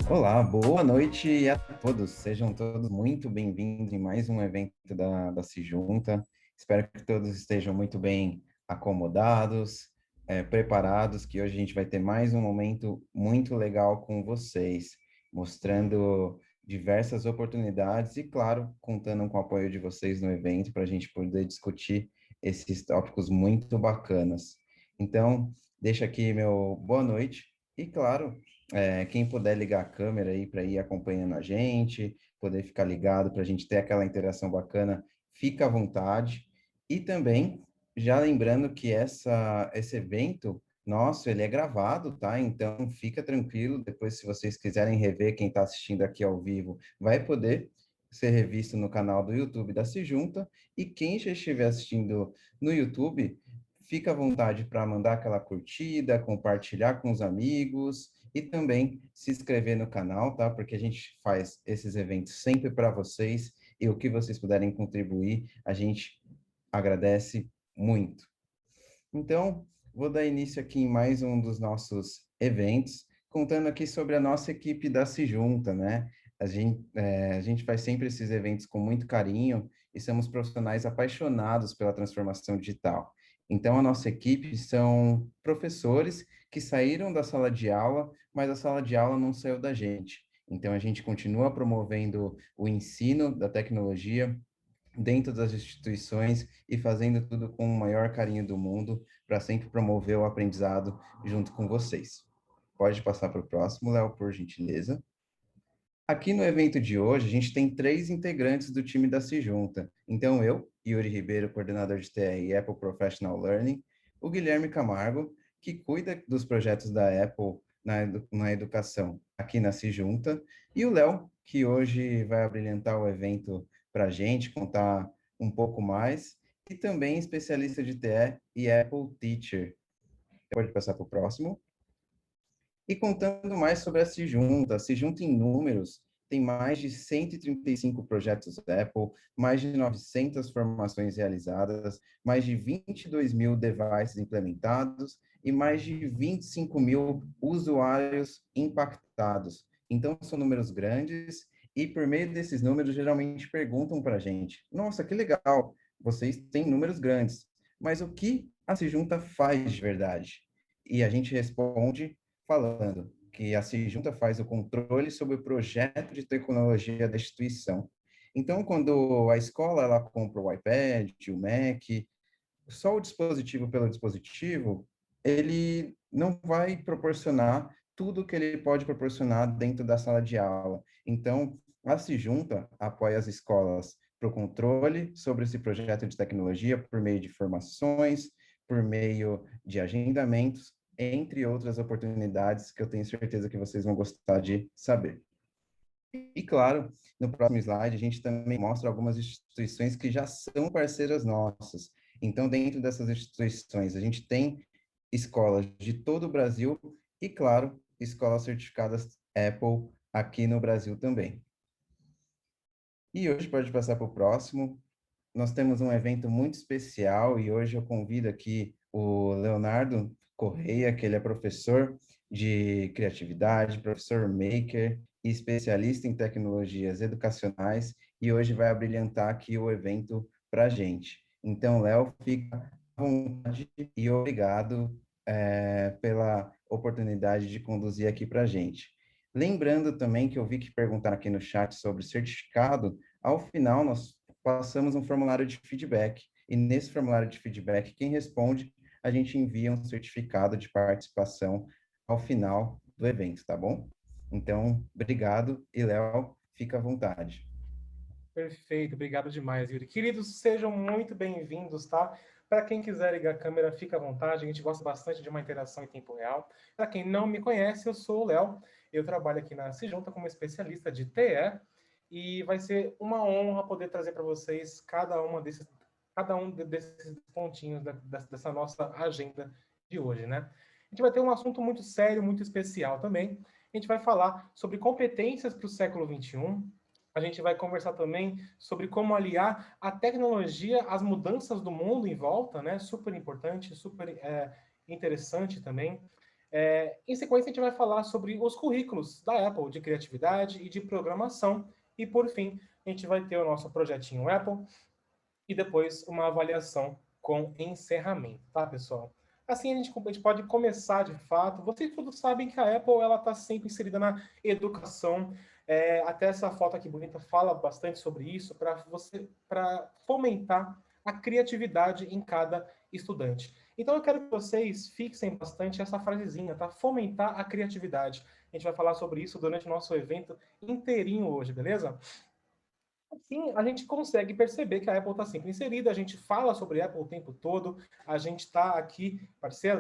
Olá, boa noite a todos. Sejam todos muito bem-vindos em mais um evento da Sejunta. Espero que todos estejam muito bem acomodados, preparados, que hoje a gente vai ter mais um momento muito legal com vocês, mostrando diversas oportunidades e, claro, contando com o apoio de vocês no evento para a gente poder discutir esses tópicos muito bacanas. Então, deixa aqui meu boa noite e, claro, quem puder ligar a câmera aí para ir acompanhando a gente, poder ficar ligado para a gente ter aquela interação bacana, fica à vontade. E também, já lembrando que esse evento nosso, ele é gravado, tá? Então, fica tranquilo, depois, se vocês quiserem rever, quem está assistindo aqui ao vivo, vai poder ser revisto no canal do YouTube da Sejunta, e quem já estiver assistindo no YouTube, fica à vontade para mandar aquela curtida, compartilhar com os amigos, e também se inscrever no canal, tá? Porque a gente faz esses eventos sempre para vocês e o que vocês puderem contribuir, a gente agradece muito. Então, vou dar início aqui em mais um dos nossos eventos, contando aqui sobre a nossa equipe da Sejunta, né? A gente faz sempre esses eventos com muito carinho e somos profissionais apaixonados pela transformação digital. Então, a nossa equipe são professores que saíram da sala de aula, mas a sala de aula não saiu da gente. Então, a gente continua promovendo o ensino da tecnologia dentro das instituições e fazendo tudo com o maior carinho do mundo para sempre promover o aprendizado junto com vocês. Pode passar para o próximo, Léo, por gentileza. Aqui no evento de hoje, a gente tem três integrantes do time da Sejunta. Então, eu, Yuri Ribeiro, coordenador de TR e Apple Professional Learning, o Guilherme Camargo, que cuida dos projetos da Apple na educação aqui na Sejunta, e o Léo, que hoje vai abrilhantar o evento para a gente, contar um pouco mais, e também especialista de TE e Apple Teacher. Pode passar para o próximo. E contando mais sobre a Sejunta em números, tem mais de 135 projetos Apple, mais de 900 formações realizadas, mais de 22 mil devices implementados e mais de 25 mil usuários impactados. Então, são números grandes e, por meio desses números, geralmente perguntam para a gente, nossa, que legal, vocês têm números grandes, mas o que a Sejunta faz de verdade? E a gente responde falando que a Sejunta faz o controle sobre o projeto de tecnologia da instituição. Então, quando a escola ela compra o iPad, o Mac, só o dispositivo pelo dispositivo, ele não vai proporcionar tudo que ele pode proporcionar dentro da sala de aula. Então, a Sejunta apoia as escolas para o controle sobre esse projeto de tecnologia por meio de formações, por meio de agendamentos, entre outras oportunidades que eu tenho certeza que vocês vão gostar de saber. E, claro, no próximo slide, a gente também mostra algumas instituições que já são parceiras nossas. Então, dentro dessas instituições, a gente tem escolas de todo o Brasil e, claro, escolas certificadas Apple aqui no Brasil também. E hoje, pode passar para o próximo, nós temos um evento muito especial e hoje eu convido aqui o Leonardo Correia, que ele é professor de criatividade, professor maker e especialista em tecnologias educacionais e hoje vai abrilhantar aqui o evento para a gente. Então, Léo, fica à vontade e obrigado pela oportunidade de conduzir aqui para a gente. Lembrando também que eu vi que perguntaram aqui no chat sobre certificado, ao final nós passamos um formulário de feedback. E nesse formulário de feedback, quem responde, a gente envia um certificado de participação ao final do evento, tá bom? Então, obrigado e Léo, fica à vontade. Perfeito, obrigado demais, Yuri. Queridos, sejam muito bem-vindos, tá? Para quem quiser ligar a câmera, fica à vontade, a gente gosta bastante de uma interação em tempo real. Para quem não me conhece, eu sou o Léo, eu trabalho aqui na Sejunta como especialista de TE e vai ser uma honra poder trazer para vocês cada um desses pontinhos dessa nossa agenda de hoje, né? A gente vai ter um assunto muito sério, muito especial também. A gente vai falar sobre competências para o século XXI. A gente vai conversar também sobre como aliar a tecnologia às mudanças do mundo em volta, né? Super importante, super interessante também. Em sequência, a gente vai falar sobre os currículos da Apple de criatividade e de programação. E, por fim, a gente vai ter o nosso projetinho Apple e depois uma avaliação com encerramento, tá, pessoal? Assim a gente pode começar de fato. Vocês todos sabem que a Apple ela está sempre inserida na educação. Até essa foto aqui bonita fala bastante sobre isso para fomentar a criatividade em cada estudante. Então eu quero que vocês fixem bastante essa frasezinha, tá? Fomentar a criatividade. A gente vai falar sobre isso durante o nosso evento inteirinho hoje, beleza? Sim, a gente consegue perceber que a Apple está sempre inserida, a gente fala sobre a Apple o tempo todo, a gente está aqui, parceiro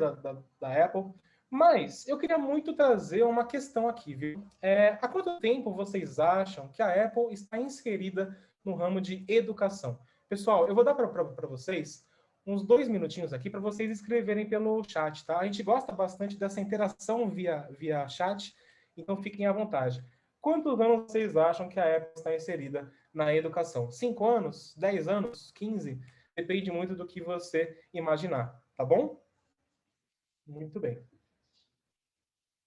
da Apple, mas eu queria muito trazer uma questão aqui, viu? Há quanto tempo vocês acham que a Apple está inserida no ramo de educação? Pessoal, eu vou dar para vocês uns 2 minutinhos aqui para vocês escreverem pelo chat, tá? A gente gosta bastante dessa interação via chat, então fiquem à vontade. Quantos anos vocês acham que a Apple está inserida na educação? 5 anos? 10 anos? 15? Depende muito do que você imaginar, tá bom? Muito bem.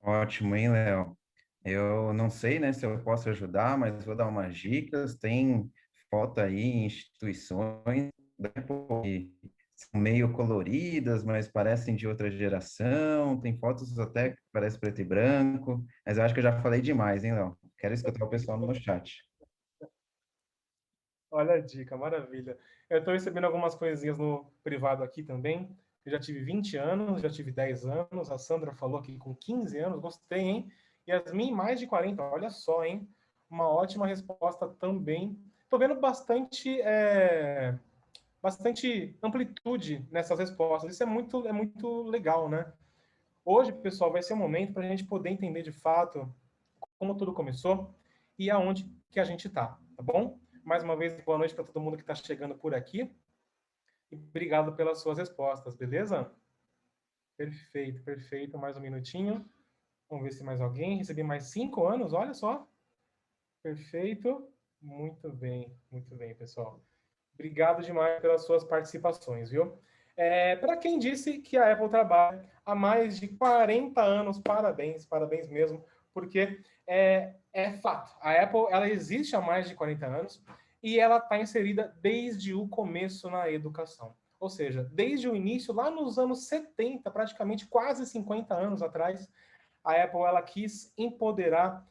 Ótimo, hein, Léo? Eu não sei, né, se eu posso ajudar, mas vou dar umas dicas. Tem foto aí em instituições da Apple que são meio coloridas, mas parecem de outra geração. Tem fotos até que parecem preto e branco. Mas eu acho que eu já falei demais, hein, Léo? Quero escutar o pessoal no chat. Olha a dica, maravilha. Eu estou recebendo algumas coisinhas no privado aqui também. Eu já tive 20 anos, já tive 10 anos. A Sandra falou aqui com 15 anos, gostei, hein? Yasmin, mais de 40, olha só, hein? Uma ótima resposta também. Estou vendo bastante amplitude nessas respostas. Isso é muito legal, né? Hoje, pessoal, vai ser um momento para a gente poder entender de fato como tudo começou e aonde que a gente está, tá bom? Mais uma vez, boa noite para todo mundo que está chegando por aqui e obrigado pelas suas respostas, beleza? Perfeito, perfeito. Mais um minutinho. Vamos ver se mais alguém. Recebi mais 5 anos, olha só. Perfeito. Muito bem, pessoal. Obrigado demais pelas suas participações, viu? Para quem disse que a Apple trabalha há mais de 40 anos, parabéns, parabéns mesmo, porque é fato. A Apple ela existe há mais de 40 anos e ela está inserida desde o começo na educação. Ou seja, desde o início, lá nos anos 70, praticamente quase 50 anos atrás, a Apple ela quis empoderar,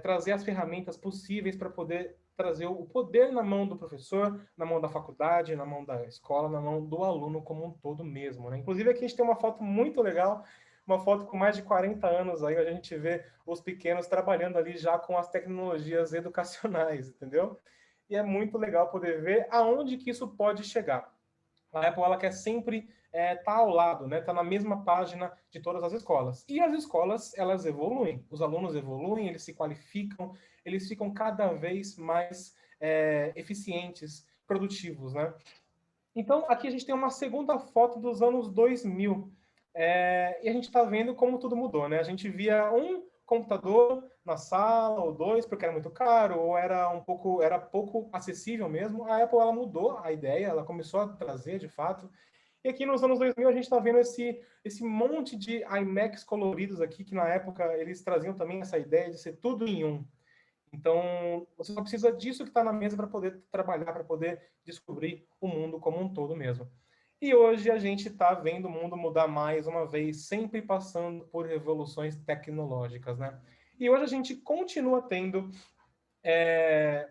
trazer as ferramentas possíveis para poder trazer o poder na mão do professor, na mão da faculdade, na mão da escola, na mão do aluno como um todo mesmo, né? Inclusive aqui a gente tem uma foto muito legal, uma foto com mais de 40 anos aí, a gente vê os pequenos trabalhando ali já com as tecnologias educacionais, entendeu? E é muito legal poder ver aonde que isso pode chegar. A Apple ela quer sempre estar ao lado, né? Tá na mesma página de todas as escolas. E as escolas elas evoluem, os alunos evoluem, eles se qualificam, eles ficam cada vez mais eficientes, produtivos, né? Então aqui a gente tem uma segunda foto dos anos 2000 e a gente está vendo como tudo mudou, né? A gente via um computador na sala ou dois porque era muito caro ou era pouco acessível mesmo. A Apple ela mudou a ideia, ela começou a trazer de fato. E aqui nos anos 2000 a gente está vendo esse monte de iMacs coloridos aqui que na época eles traziam também essa ideia de ser tudo em um. Então, você só precisa disso que está na mesa para poder trabalhar, para poder descobrir o mundo como um todo mesmo. E hoje a gente está vendo o mundo mudar mais uma vez, sempre passando por revoluções tecnológicas, né? E hoje a gente continua tendo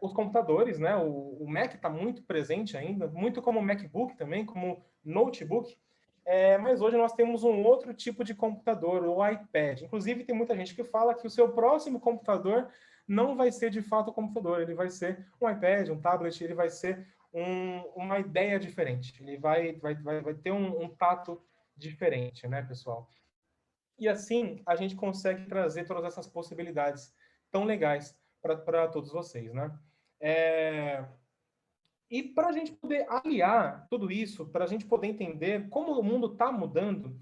os computadores, né? O Mac está muito presente ainda, muito como o MacBook também, como notebook. Mas hoje nós temos um outro tipo de computador, o iPad. Inclusive, tem muita gente que fala que o seu próximo computador não vai ser de fato um computador, ele vai ser um iPad, um tablet, ele vai ser uma ideia diferente. Ele vai ter um tato diferente, né, pessoal? E assim a gente consegue trazer todas essas possibilidades tão legais para todos vocês, né? É, e para a gente poder aliar tudo isso, para a gente poder entender como o mundo está mudando,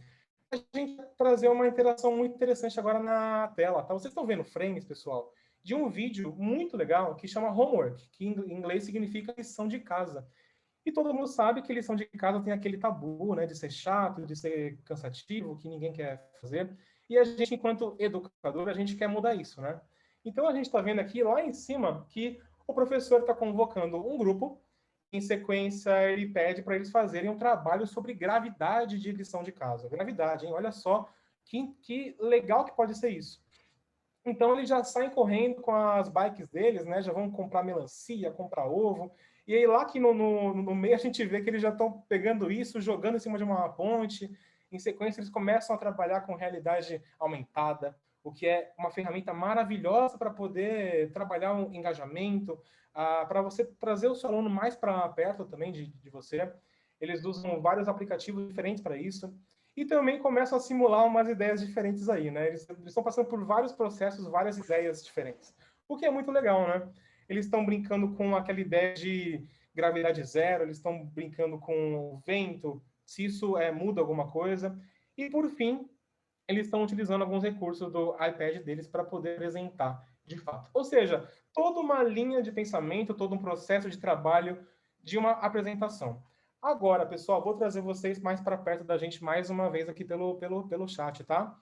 a gente vai trazer uma interação muito interessante agora na tela, tá? Vocês estão vendo frames, pessoal, de um vídeo muito legal que chama Homework, que em inglês significa lição de casa. E todo mundo sabe que lição de casa tem aquele tabu, né, de ser chato, de ser cansativo, que ninguém quer fazer. E a gente, enquanto educador, a gente quer mudar isso, né? Então a gente está vendo aqui lá em cima que o professor está convocando um grupo, em sequência ele pede para eles fazerem um trabalho sobre gravidade de lição de casa. Gravidade, hein? Olha só que legal que pode ser isso. Então eles já saem correndo com as bikes deles, né? Já vão comprar melancia, comprar ovo. E aí lá que no meio a gente vê que eles já estão pegando isso, jogando em cima de uma ponte. Em sequência eles começam a trabalhar com realidade aumentada, o que é uma ferramenta maravilhosa para poder trabalhar um engajamento, para você trazer o seu aluno mais para perto também de você. Eles usam vários aplicativos diferentes para isso e também começam a simular umas ideias diferentes aí, né? Eles estão passando por vários processos, várias ideias diferentes, o que é muito legal, né? Eles estão brincando com aquela ideia de gravidade zero, eles estão brincando com o vento, se isso muda alguma coisa, e por fim, eles estão utilizando alguns recursos do iPad deles para poder apresentar de fato. Ou seja, toda uma linha de pensamento, todo um processo de trabalho de uma apresentação. Agora, pessoal, vou trazer vocês mais para perto da gente mais uma vez aqui pelo chat, tá?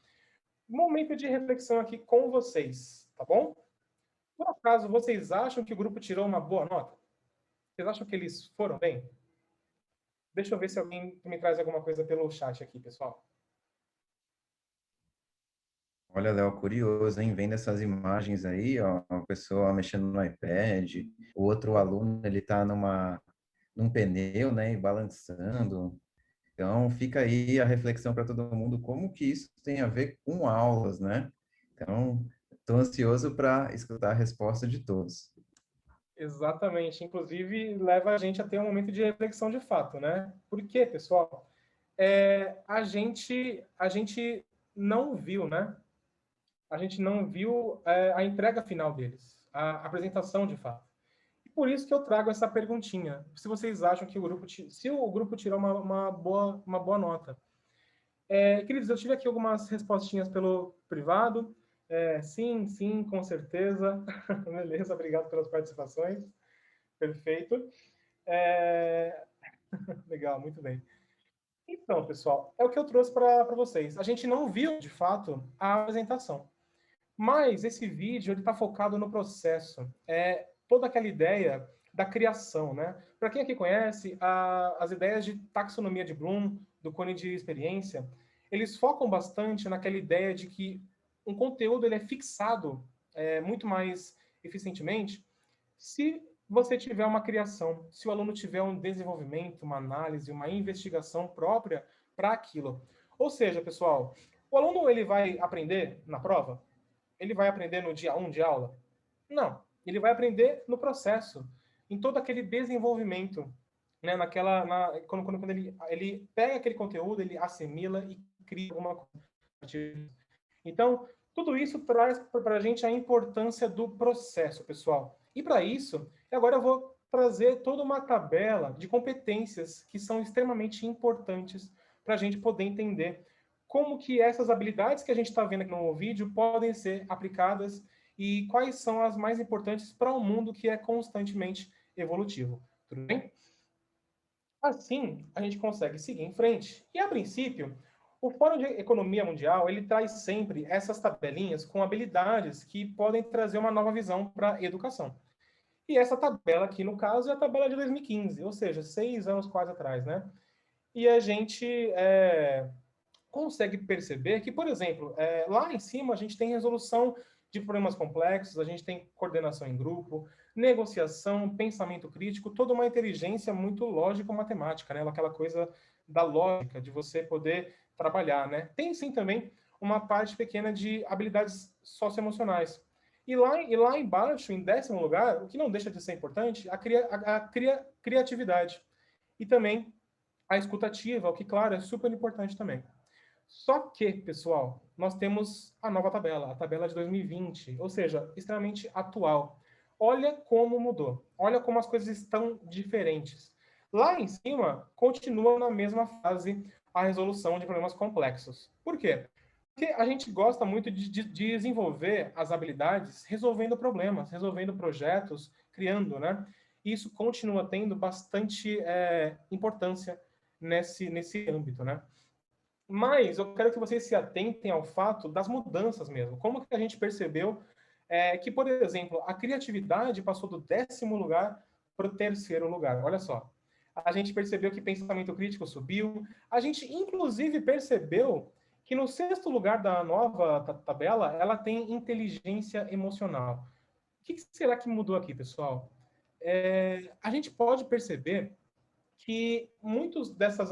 Momento de reflexão aqui com vocês, tá bom? Por acaso, vocês acham que o grupo tirou uma boa nota? Vocês acham que eles foram bem? Deixa eu ver se alguém me traz alguma coisa pelo chat aqui, pessoal. Olha, Léo, curioso, hein? Vendo essas imagens aí, ó, a pessoa mexendo no iPad, o outro aluno, ele tá num pneu, né, e balançando. Então, fica aí a reflexão para todo mundo, como que isso tem a ver com aulas, né? Então, estou ansioso para escutar a resposta de todos. Exatamente. Inclusive, leva a gente a ter um momento de reflexão de fato, né? Por quê, pessoal? A gente não viu, né? A gente não viu a entrega final deles, a apresentação de fato. E por isso que eu trago essa perguntinha. Se vocês acham que se o grupo tirou uma boa nota. Queridos, eu tive aqui algumas respostinhas pelo privado. Sim, sim, com certeza. Beleza, obrigado pelas participações. Perfeito. É... Legal, muito bem. Então, pessoal, é o que eu trouxe para vocês. A gente não viu, de fato, a apresentação. Mas esse vídeo ele está focado no processo. Toda aquela ideia da criação, né? Para quem aqui conhece, as ideias de taxonomia de Bloom, do cone de experiência, eles focam bastante naquela ideia de que um conteúdo ele é fixado muito mais eficientemente se você tiver uma criação, se o aluno tiver um desenvolvimento, uma análise, uma investigação própria para aquilo. Ou seja, pessoal, o aluno ele vai aprender na prova? Ele vai aprender no dia 1 de aula? Não. Ele vai aprender no processo, em todo aquele desenvolvimento, né? Quando ele pega aquele conteúdo, ele assimila e cria alguma coisa. Então, tudo isso traz para a gente a importância do processo, pessoal. E para isso, agora eu vou trazer toda uma tabela de competências que são extremamente importantes para a gente poder entender como que essas habilidades que a gente está vendo aqui no vídeo podem ser aplicadas e quais são as mais importantes para um mundo que é constantemente evolutivo. Tudo bem? Assim, a gente consegue seguir em frente. E, a princípio, o Fórum de Economia Mundial ele traz sempre essas tabelinhas com habilidades que podem trazer uma nova visão para a educação. E essa tabela aqui, no caso, é a tabela de 2015, ou seja, 6 anos quase atrás, né? E a gente consegue perceber que, por exemplo, lá em cima a gente tem resolução de problemas complexos, a gente tem coordenação em grupo, negociação, pensamento crítico, toda uma inteligência muito lógico-matemática, né? Aquela coisa da lógica, de você poder trabalhar, né? Tem sim também uma parte pequena de habilidades socioemocionais. E lá embaixo, em 10º lugar, o que não deixa de ser importante, criatividade. E também a escutativa, o que, claro, é super importante também. Só que, pessoal, nós temos a nova tabela, a tabela de 2020, ou seja, extremamente atual. Olha como mudou, olha como as coisas estão diferentes. Lá em cima, continua na mesma fase a resolução de problemas complexos. Por quê? Porque a gente gosta muito de desenvolver as habilidades resolvendo problemas, resolvendo projetos, criando, né? e isso continua tendo bastante importância nesse âmbito, né? Mas eu quero que vocês se atentem ao fato das mudanças mesmo. Como que a gente percebeu que, por exemplo, a criatividade passou do 10º lugar para o 3º lugar. Olha só. A gente percebeu que pensamento crítico subiu. A gente, inclusive, percebeu que no 6º lugar da nova tabela, ela tem inteligência emocional. O que será que mudou aqui, pessoal? A gente pode perceber que muitas dessas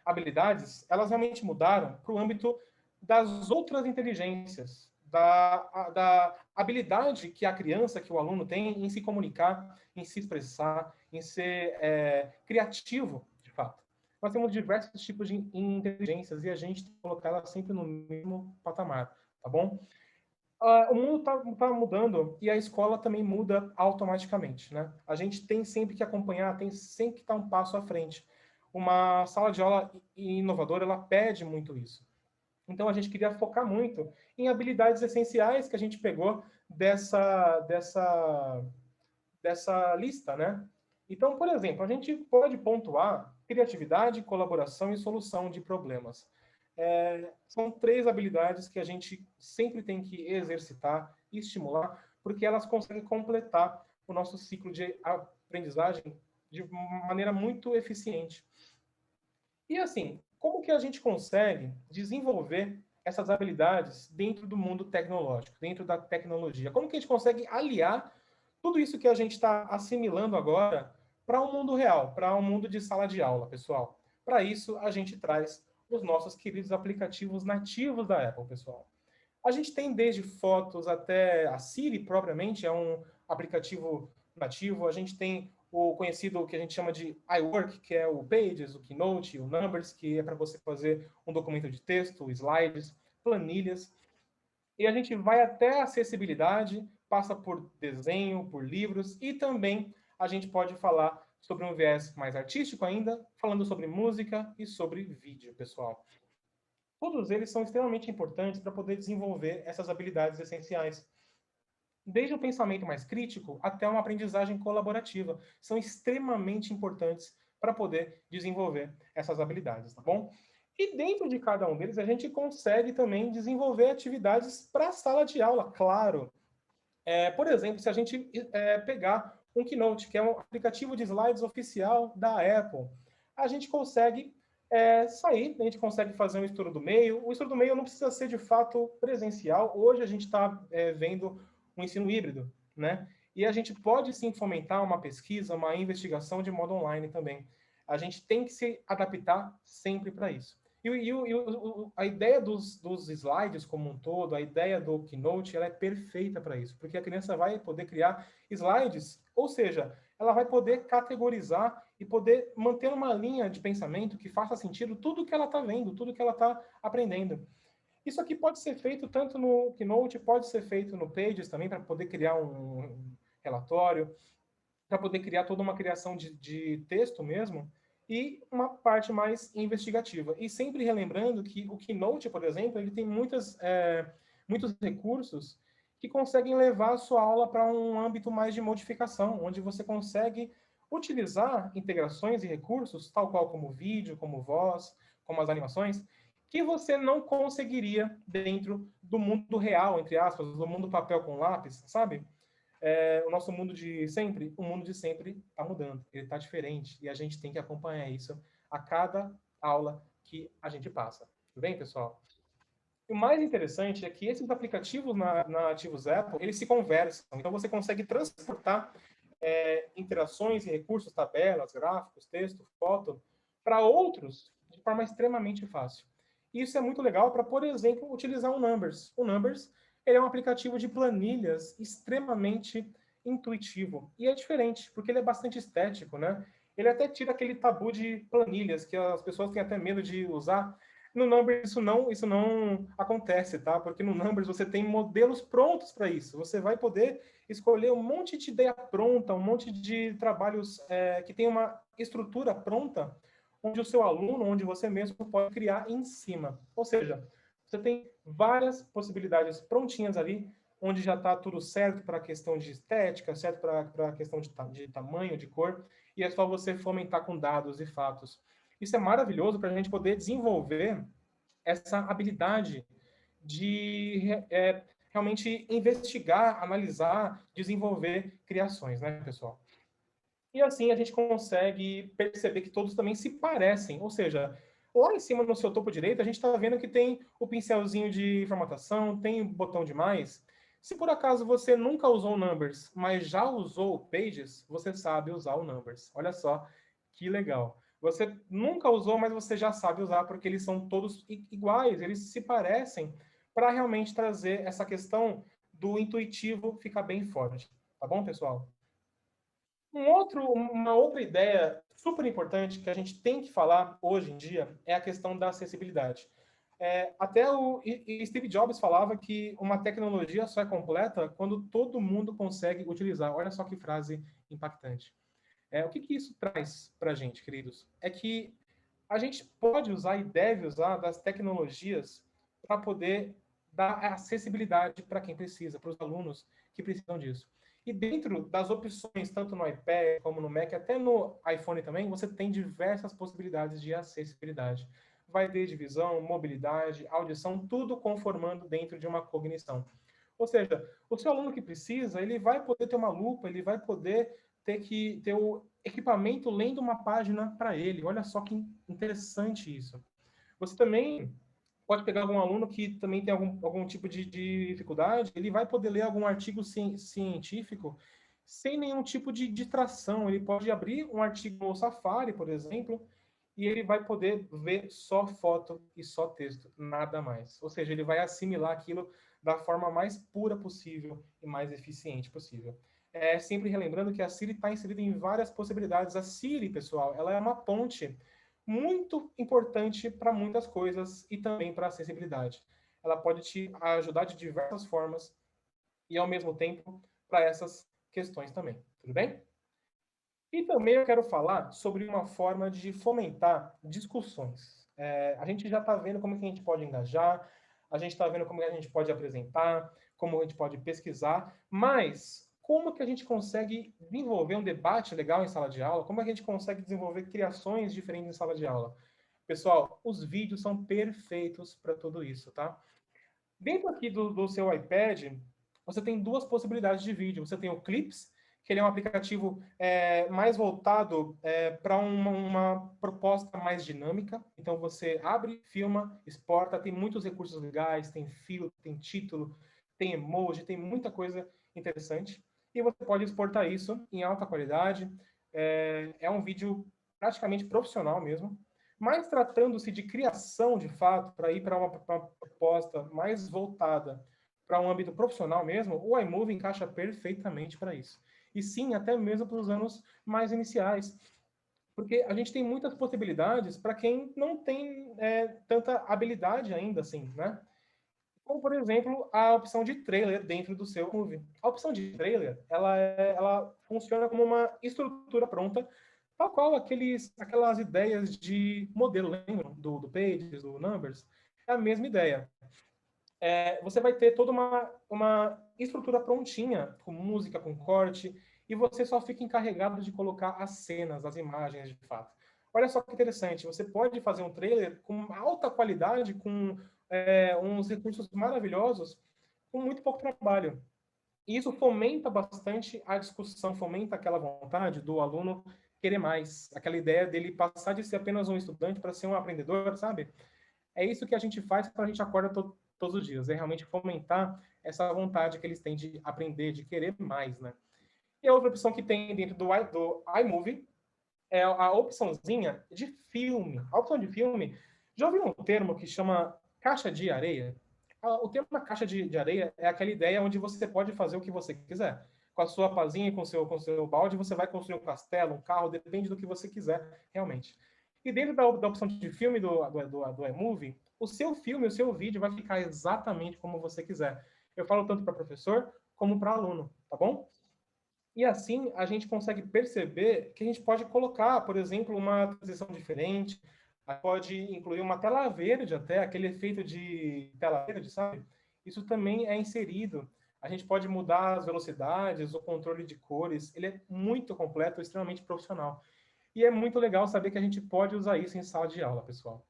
habilidades, elas realmente mudaram para o âmbito das outras inteligências, da habilidade que a criança, que o aluno tem em se comunicar, em se expressar, em ser criativo, de fato. Nós temos diversos tipos de inteligências e a gente tem que colocar elas sempre no mesmo patamar, tá bom? O mundo tá mudando e a escola também muda automaticamente, né? A gente tem sempre que acompanhar, tem sempre que estar um passo à frente. Uma sala de aula inovadora, ela pede muito isso. Então, a gente queria focar muito em habilidades essenciais que a gente pegou dessa lista, né? Então, por exemplo, a gente pode pontuar criatividade, colaboração e solução de problemas. São 3 habilidades que a gente sempre tem que exercitar e estimular, porque elas conseguem completar o nosso ciclo de aprendizagem de maneira muito eficiente. E assim, como que a gente consegue desenvolver essas habilidades dentro do mundo tecnológico, dentro da tecnologia? Como que a gente consegue aliar tudo isso que a gente está assimilando agora para um mundo real, para um mundo de sala de aula, pessoal? Para isso, a gente traz os nossos queridos aplicativos nativos da Apple, pessoal. A gente tem desde fotos até a Siri, propriamente, é um aplicativo nativo. A gente tem o conhecido que a gente chama de iWork, que é o Pages, o Keynote, o Numbers, que é para você fazer um documento de texto, slides, planilhas. E a gente vai até a acessibilidade, passa por desenho, por livros, e também a gente pode falar sobre um viés mais artístico ainda, falando sobre música e sobre vídeo, pessoal. Todos eles são extremamente importantes para poder desenvolver essas habilidades essenciais. Desde o pensamento mais crítico até uma aprendizagem colaborativa. São extremamente importantes para poder desenvolver essas habilidades, tá bom? E dentro de cada um deles, a gente consegue também desenvolver atividades para a sala de aula, claro. Por exemplo, se a gente pegar um Keynote, que é um aplicativo de slides oficial da Apple, a gente consegue sair, a gente consegue fazer um estudo do meio. O estudo do meio não precisa ser de fato presencial. Hoje a gente está vendo um ensino híbrido, né? E a gente pode sim fomentar uma pesquisa, uma investigação de modo online também. A gente tem que se adaptar sempre para isso. A ideia dos slides como um todo, a ideia do Keynote, ela é perfeita para isso, porque a criança vai poder criar slides, ou seja, ela vai poder categorizar e poder manter uma linha de pensamento que faça sentido tudo que ela está vendo, tudo que ela está aprendendo. Isso aqui pode ser feito tanto no Keynote, pode ser feito no Pages também, para poder criar um relatório, para poder criar toda uma criação de texto mesmo, e uma parte mais investigativa. E sempre relembrando que o Keynote, por exemplo, ele tem muitos recursos que conseguem levar a sua aula para um âmbito mais de modificação, onde você consegue utilizar integrações e recursos, tal qual como vídeo, como voz, como as animações, que você não conseguiria dentro do mundo real, entre aspas, do mundo papel com lápis, sabe? O nosso mundo de sempre, o mundo de sempre está mudando, ele está diferente e a gente tem que acompanhar isso a cada aula que a gente passa. Tudo bem, pessoal? E o mais interessante é que esses aplicativos na Ativos Apple, eles se conversam. Então, você consegue transportar interações e recursos, tabelas, gráficos, texto, foto, para outros de forma extremamente fácil. Isso é muito legal para, por exemplo, utilizar o Numbers. O Numbers ele é um aplicativo de planilhas extremamente intuitivo. E é diferente, porque ele é bastante estético, né? Ele até tira aquele tabu de planilhas que as pessoas têm até medo de usar. No Numbers isso não acontece, tá? Porque no Numbers você tem modelos prontos para isso. Você vai poder escolher um monte de ideia pronta, um monte de trabalhos que tem uma estrutura pronta, onde o seu aluno, onde você mesmo pode criar em cima. Ou seja, você tem várias possibilidades prontinhas ali onde já está tudo certo para a questão de estética, certo para a questão de tamanho, de cor, e é só você fomentar com dados e fatos. Isso é maravilhoso para a gente poder desenvolver essa habilidade de realmente investigar, analisar, desenvolver criações, né, pessoal? E assim a gente consegue perceber que todos também se parecem, ou seja, lá em cima no seu topo direito, a gente está vendo que tem o pincelzinho de formatação, tem o botão de mais. Se por acaso você nunca usou o Numbers, mas já usou o Pages, você sabe usar o Numbers. Olha só que legal. Você nunca usou, mas você já sabe usar, porque eles são todos iguais, eles se parecem, para realmente trazer essa questão do intuitivo ficar bem forte. Tá bom, pessoal? Uma outra ideia super importante que a gente tem que falar hoje em dia é a questão da acessibilidade. Até o Steve Jobs falava que uma tecnologia só é completa quando todo mundo consegue utilizar. Olha só que frase impactante. O que isso traz para a gente, queridos? É que a gente pode usar e deve usar das tecnologias para poder dar acessibilidade para quem precisa, para os alunos que precisam disso. E dentro das opções, tanto no iPad como no Mac, até no iPhone também, você tem diversas possibilidades de acessibilidade. Vai desde visão, mobilidade, audição, tudo conformando dentro de uma cognição. Ou seja, o seu aluno que precisa, ele vai poder ter uma lupa, ele vai poder ter o equipamento lendo uma página para ele. Olha só que interessante isso. Você também pode pegar algum aluno que também tem algum tipo de dificuldade, ele vai poder ler algum artigo científico sem nenhum tipo de distração. Ele pode abrir um artigo no Safari, por exemplo, e ele vai poder ver só foto e só texto, nada mais. Ou seja, ele vai assimilar aquilo da forma mais pura possível e mais eficiente possível. Sempre relembrando que a Siri está inserida em várias possibilidades. A Siri, pessoal, ela é uma ponte muito importante para muitas coisas e também para a acessibilidade. Ela pode te ajudar de diversas formas e, ao mesmo tempo, para essas questões também. Tudo bem? E também eu quero falar sobre uma forma de fomentar discussões. A gente já está vendo como que a gente pode engajar, a gente está vendo como que a gente pode apresentar, como a gente pode pesquisar, mas como que a gente consegue desenvolver um debate legal em sala de aula? Como é que a gente consegue desenvolver criações diferentes em sala de aula? Pessoal, os vídeos são perfeitos para tudo isso, tá? Dentro aqui do seu iPad, você tem duas possibilidades de vídeo. Você tem o Clips, que ele é um aplicativo mais voltado para uma proposta mais dinâmica. Então, você abre, filma, exporta, tem muitos recursos legais, tem filtro, tem título, tem emoji, tem muita coisa interessante. E você pode exportar isso em alta qualidade. É um vídeo praticamente profissional mesmo. Mas tratando-se de criação de fato, para ir para uma proposta mais voltada para um âmbito profissional mesmo, o iMovie encaixa perfeitamente para isso. E sim, até mesmo para os anos mais iniciais. Porque a gente tem muitas possibilidades para quem não tem tanta habilidade ainda assim, né? Como, por exemplo, a opção de trailer dentro do seu movie. A opção de trailer, ela funciona como uma estrutura pronta, tal qual aquelas ideias de modelo, lembram? Do Pages, do Numbers? É a mesma ideia. Você vai ter toda uma estrutura prontinha, com música, com corte, e você só fica encarregado de colocar as cenas, as imagens de fato. Olha só que interessante, você pode fazer um trailer com alta qualidade, com uns recursos maravilhosos, com muito pouco trabalho. E isso fomenta bastante a discussão, fomenta aquela vontade do aluno querer mais, aquela ideia dele passar de ser apenas um estudante para ser um aprendedor, sabe? É isso que a gente faz quando a gente acorda todos os dias, é realmente fomentar essa vontade que eles têm de aprender, de querer mais, né? E a outra opção que tem dentro do iMovie é a opçãozinha de filme. A opção de filme, já ouviu um termo que chama caixa de areia? O termo da caixa de areia é aquela ideia onde você pode fazer o que você quiser. Com a sua pazinha, com seu balde, você vai construir um castelo, um carro, depende do que você quiser, realmente. E dentro da opção de filme do iMovie, o seu filme, o seu vídeo vai ficar exatamente como você quiser. Eu falo tanto para professor como para aluno, tá bom? E assim a gente consegue perceber que a gente pode colocar, por exemplo, uma transição diferente, pode incluir uma tela verde até, aquele efeito de tela verde, sabe? Isso também é inserido A gente pode mudar as velocidades, o controle de cores. Ele é muito completo, extremamente profissional. E é muito legal saber que a gente pode usar isso em sala de aula, pessoal.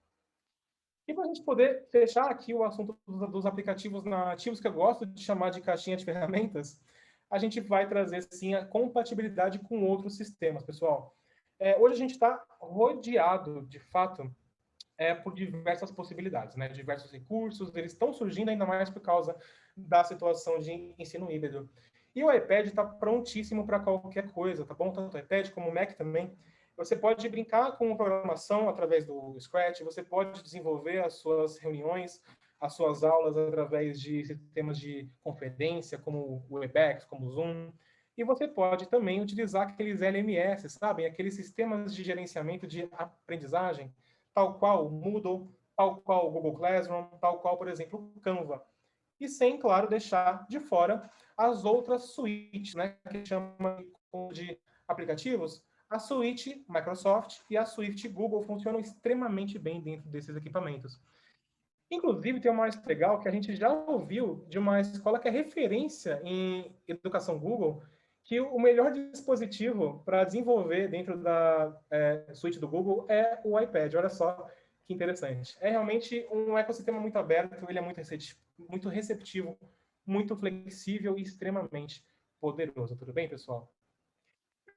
E para a gente poder fechar aqui o assunto dos aplicativos nativos, que eu gosto de chamar de caixinha de ferramentas, a gente vai trazer, sim, a compatibilidade com outros sistemas, pessoal. Hoje a gente está rodeado, de fato, por diversas possibilidades, né? Diversos recursos, eles estão surgindo ainda mais por causa da situação de ensino híbrido. E o iPad está prontíssimo para qualquer coisa, tá bom? Tanto o iPad como o Mac também. Você pode brincar com programação através do Scratch, você pode desenvolver as suas reuniões, as suas aulas através de sistemas de conferência, como o Webex, como o Zoom. E você pode também utilizar aqueles LMS, sabem? Aqueles sistemas de gerenciamento de aprendizagem, tal qual o Moodle, tal qual o Google Classroom, tal qual, por exemplo, o Canva. E sem, claro, deixar de fora as outras suítes, né, que chama de aplicativos. A suíte Microsoft e a suíte Google funcionam extremamente bem dentro desses equipamentos. Inclusive, tem uma mais legal que a gente já ouviu de uma escola que é referência em educação Google, que o melhor dispositivo para desenvolver dentro da suíte do Google é o iPad. Olha só que interessante. É realmente um ecossistema muito aberto, ele é muito receptivo, muito flexível e extremamente poderoso. Tudo bem, pessoal?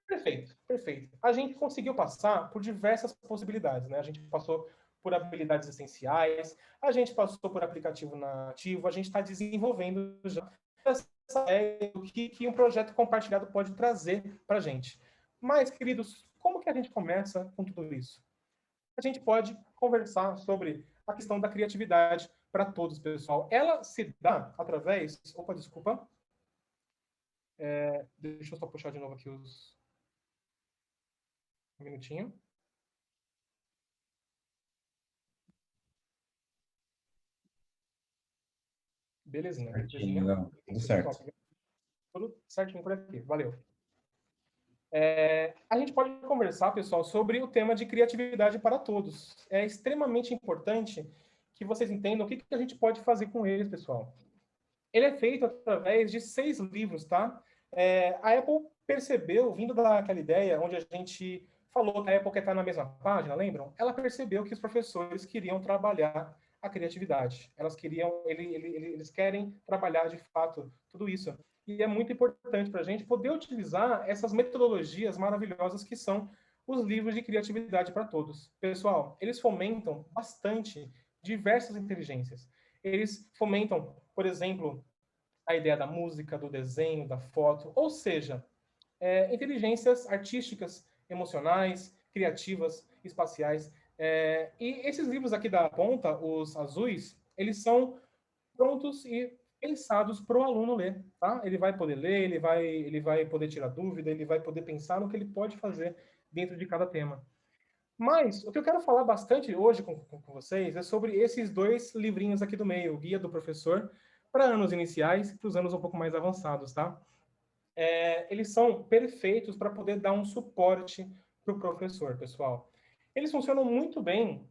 Perfeito, perfeito. A gente conseguiu passar por diversas possibilidades, né? A gente passou por habilidades essenciais, a gente passou por aplicativo nativo, a gente está desenvolvendo já essa ideia do que um projeto compartilhado pode trazer para a gente. Mas, queridos, como que a gente começa com tudo isso? A gente pode conversar sobre a questão da criatividade para todos, pessoal. Ela se dá através... Opa, desculpa. Deixa eu só puxar de novo aqui os... Um minutinho. Belezinha, Certinho, belezinha. Léo. Tudo certo. Tudo certinho por aqui. Valeu. A gente pode conversar, pessoal, sobre o tema de criatividade para todos. É extremamente importante que vocês entendam o que a gente pode fazer com eles, pessoal. Ele é feito através de 6 livros, tá? A Apple percebeu, vindo daquela ideia onde a gente falou que a Apple quer estar na mesma página, lembram? Ela percebeu que os professores queriam trabalhar a criatividade. Eles querem trabalhar de fato tudo isso. E é muito importante para a gente poder utilizar essas metodologias maravilhosas que são os livros de criatividade para todos. Pessoal, eles fomentam bastante diversas inteligências. Eles fomentam, por exemplo, a ideia da música, do desenho, da foto, ou seja, inteligências artísticas, emocionais, criativas, espaciais. E esses livros aqui da ponta, os azuis, eles são prontos e pensados para o aluno ler, tá? Ele vai poder ler, ele vai poder tirar dúvida, ele vai poder pensar no que ele pode fazer dentro de cada tema. Mas o que eu quero falar bastante hoje com vocês é sobre esses 2 livrinhos aqui do meio, o Guia do Professor para anos iniciais e para os anos um pouco mais avançados, tá? Eles são perfeitos para poder dar um suporte para o professor, pessoal. Eles funcionam muito bem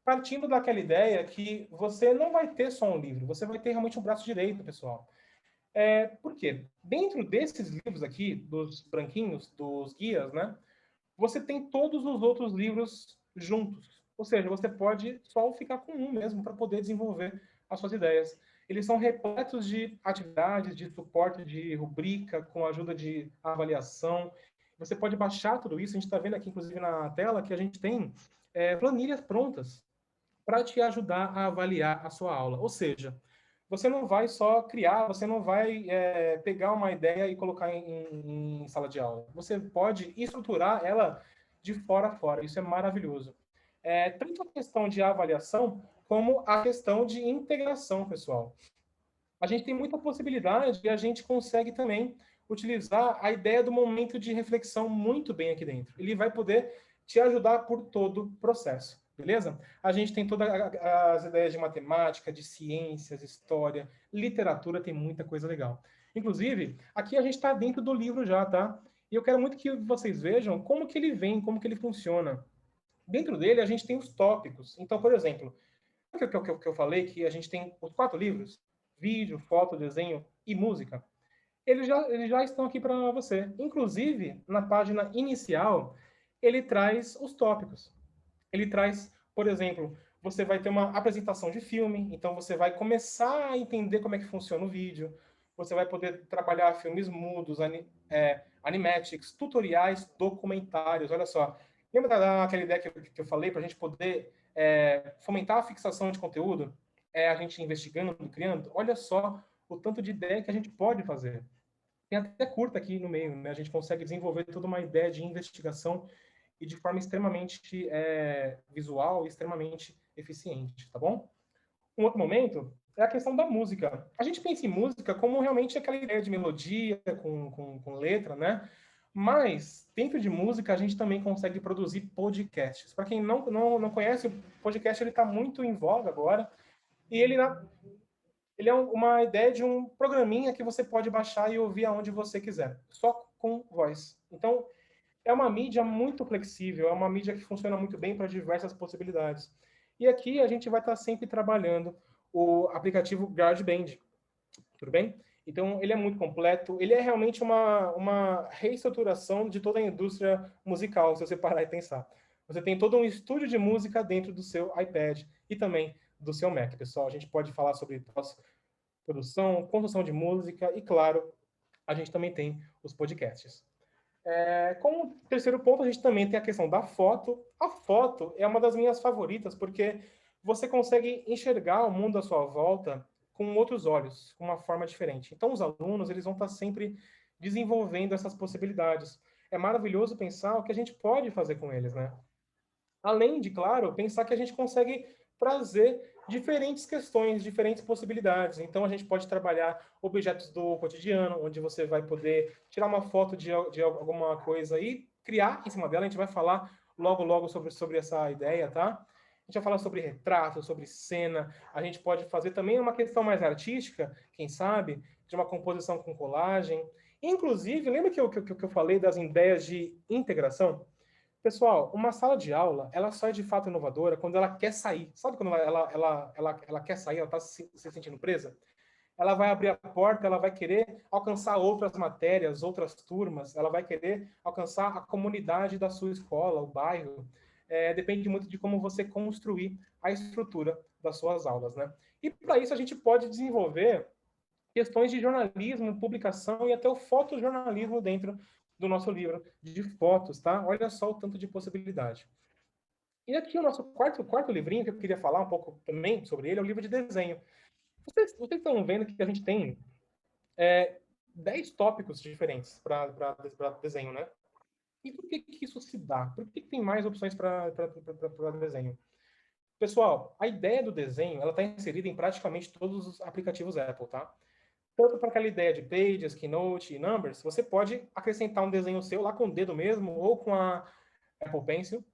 partindo daquela ideia que você não vai ter só um livro, você vai ter realmente um braço direito, pessoal. Por quê? Dentro desses livros aqui, dos branquinhos, dos guias, né? Você tem todos os outros livros juntos. Ou seja, você pode só ficar com um mesmo para poder desenvolver as suas ideias. Eles são repletos de atividades, de suporte de rubrica, com ajuda de avaliação. Você pode baixar tudo isso. A gente está vendo aqui, inclusive, na tela, que a gente tem planilhas prontas para te ajudar a avaliar a sua aula. Ou seja, você não vai só criar, você não vai pegar uma ideia e colocar em sala de aula. Você pode estruturar ela de fora a fora. Isso é maravilhoso. Tanto a questão de avaliação, como a questão de integração, pessoal. A gente tem muita possibilidade e a gente consegue também utilizar a ideia do momento de reflexão muito bem aqui dentro. Ele vai poder te ajudar por todo o processo, beleza? A gente tem todas as ideias de matemática, de ciências, história, literatura, tem muita coisa legal. Inclusive, aqui a gente está dentro do livro já, tá? E eu quero muito que vocês vejam como que ele vem, como que ele funciona. Dentro dele, a gente tem os tópicos. Então, por exemplo, o que eu falei que a gente tem os 4 livros? vídeo, foto, desenho e música, eles já estão aqui para você. Inclusive, na página inicial, ele traz os tópicos. Ele traz, por exemplo, você vai ter uma apresentação de filme, então você vai começar a entender como é que funciona o vídeo, você vai poder trabalhar filmes mudos, animatics, tutoriais, documentários. Olha só, lembra daquela ideia que eu falei para a gente poder fomentar a fixação de conteúdo? A gente investigando, criando? Olha só o tanto de ideia que a gente pode fazer. Tem até curta aqui no meio, né? A gente consegue desenvolver toda uma ideia de investigação e de forma extremamente visual e extremamente eficiente, tá bom? Um outro momento é a questão da música. A gente pensa em música como realmente aquela ideia de melodia com letra, né? Mas, dentro de música, a gente também consegue produzir podcasts. Para quem não conhece, o podcast está muito em voga agora. E ele é uma ideia de um programinha que você pode baixar e ouvir aonde você quiser, só com voz. Então, é uma mídia muito flexível, é uma mídia que funciona muito bem para diversas possibilidades. E aqui a gente vai estar sempre trabalhando o aplicativo GarageBand, tudo bem? Então, ele é muito completo, ele é realmente uma reestruturação de toda a indústria musical, se você parar e pensar. Você tem todo um estúdio de música dentro do seu iPad e também do seu Mac, pessoal. A gente pode falar sobre produção, construção de música e, claro, a gente também tem os podcasts. Como terceiro ponto, a gente também tem a questão da foto. A foto é uma das minhas favoritas, porque você consegue enxergar o mundo à sua volta com outros olhos, com uma forma diferente. Então, os alunos eles vão estar sempre desenvolvendo essas possibilidades. É maravilhoso pensar o que a gente pode fazer com eles, né? Além de, claro, pensar que a gente consegue trazer diferentes questões, diferentes possibilidades. Então, a gente pode trabalhar objetos do cotidiano, onde você vai poder tirar uma foto de alguma coisa e criar em cima dela. A gente vai falar logo, logo sobre essa ideia, tá? A gente vai falar sobre retrato, sobre cena. A gente pode fazer também uma questão mais artística, quem sabe, de uma composição com colagem. Inclusive, lembra que eu falei das ideias de integração? Pessoal, uma sala de aula, ela só é de fato inovadora quando ela quer sair. Sabe quando ela quer sair, ela está se sentindo presa? Ela vai abrir a porta, ela vai querer alcançar outras matérias, outras turmas, ela vai querer alcançar a comunidade da sua escola, o bairro. Depende muito de como você construir a estrutura das suas aulas, né? E para isso a gente pode desenvolver questões de jornalismo, publicação e até o fotojornalismo dentro do nosso livro de fotos, tá? Olha só o tanto de possibilidade. E aqui o nosso quarto livrinho, que eu queria falar um pouco também sobre ele, é o livro de desenho. Vocês estão vendo que a gente tem 10 tópicos diferentes para desenho, né? E por que isso se dá? Por que tem mais opções para desenho? Pessoal, a ideia do desenho ela está inserida em praticamente todos os aplicativos Apple, tá? Tanto para aquela ideia de Pages, Keynote e Numbers, você pode acrescentar um desenho seu lá com o dedo mesmo ou com a Apple Pencil.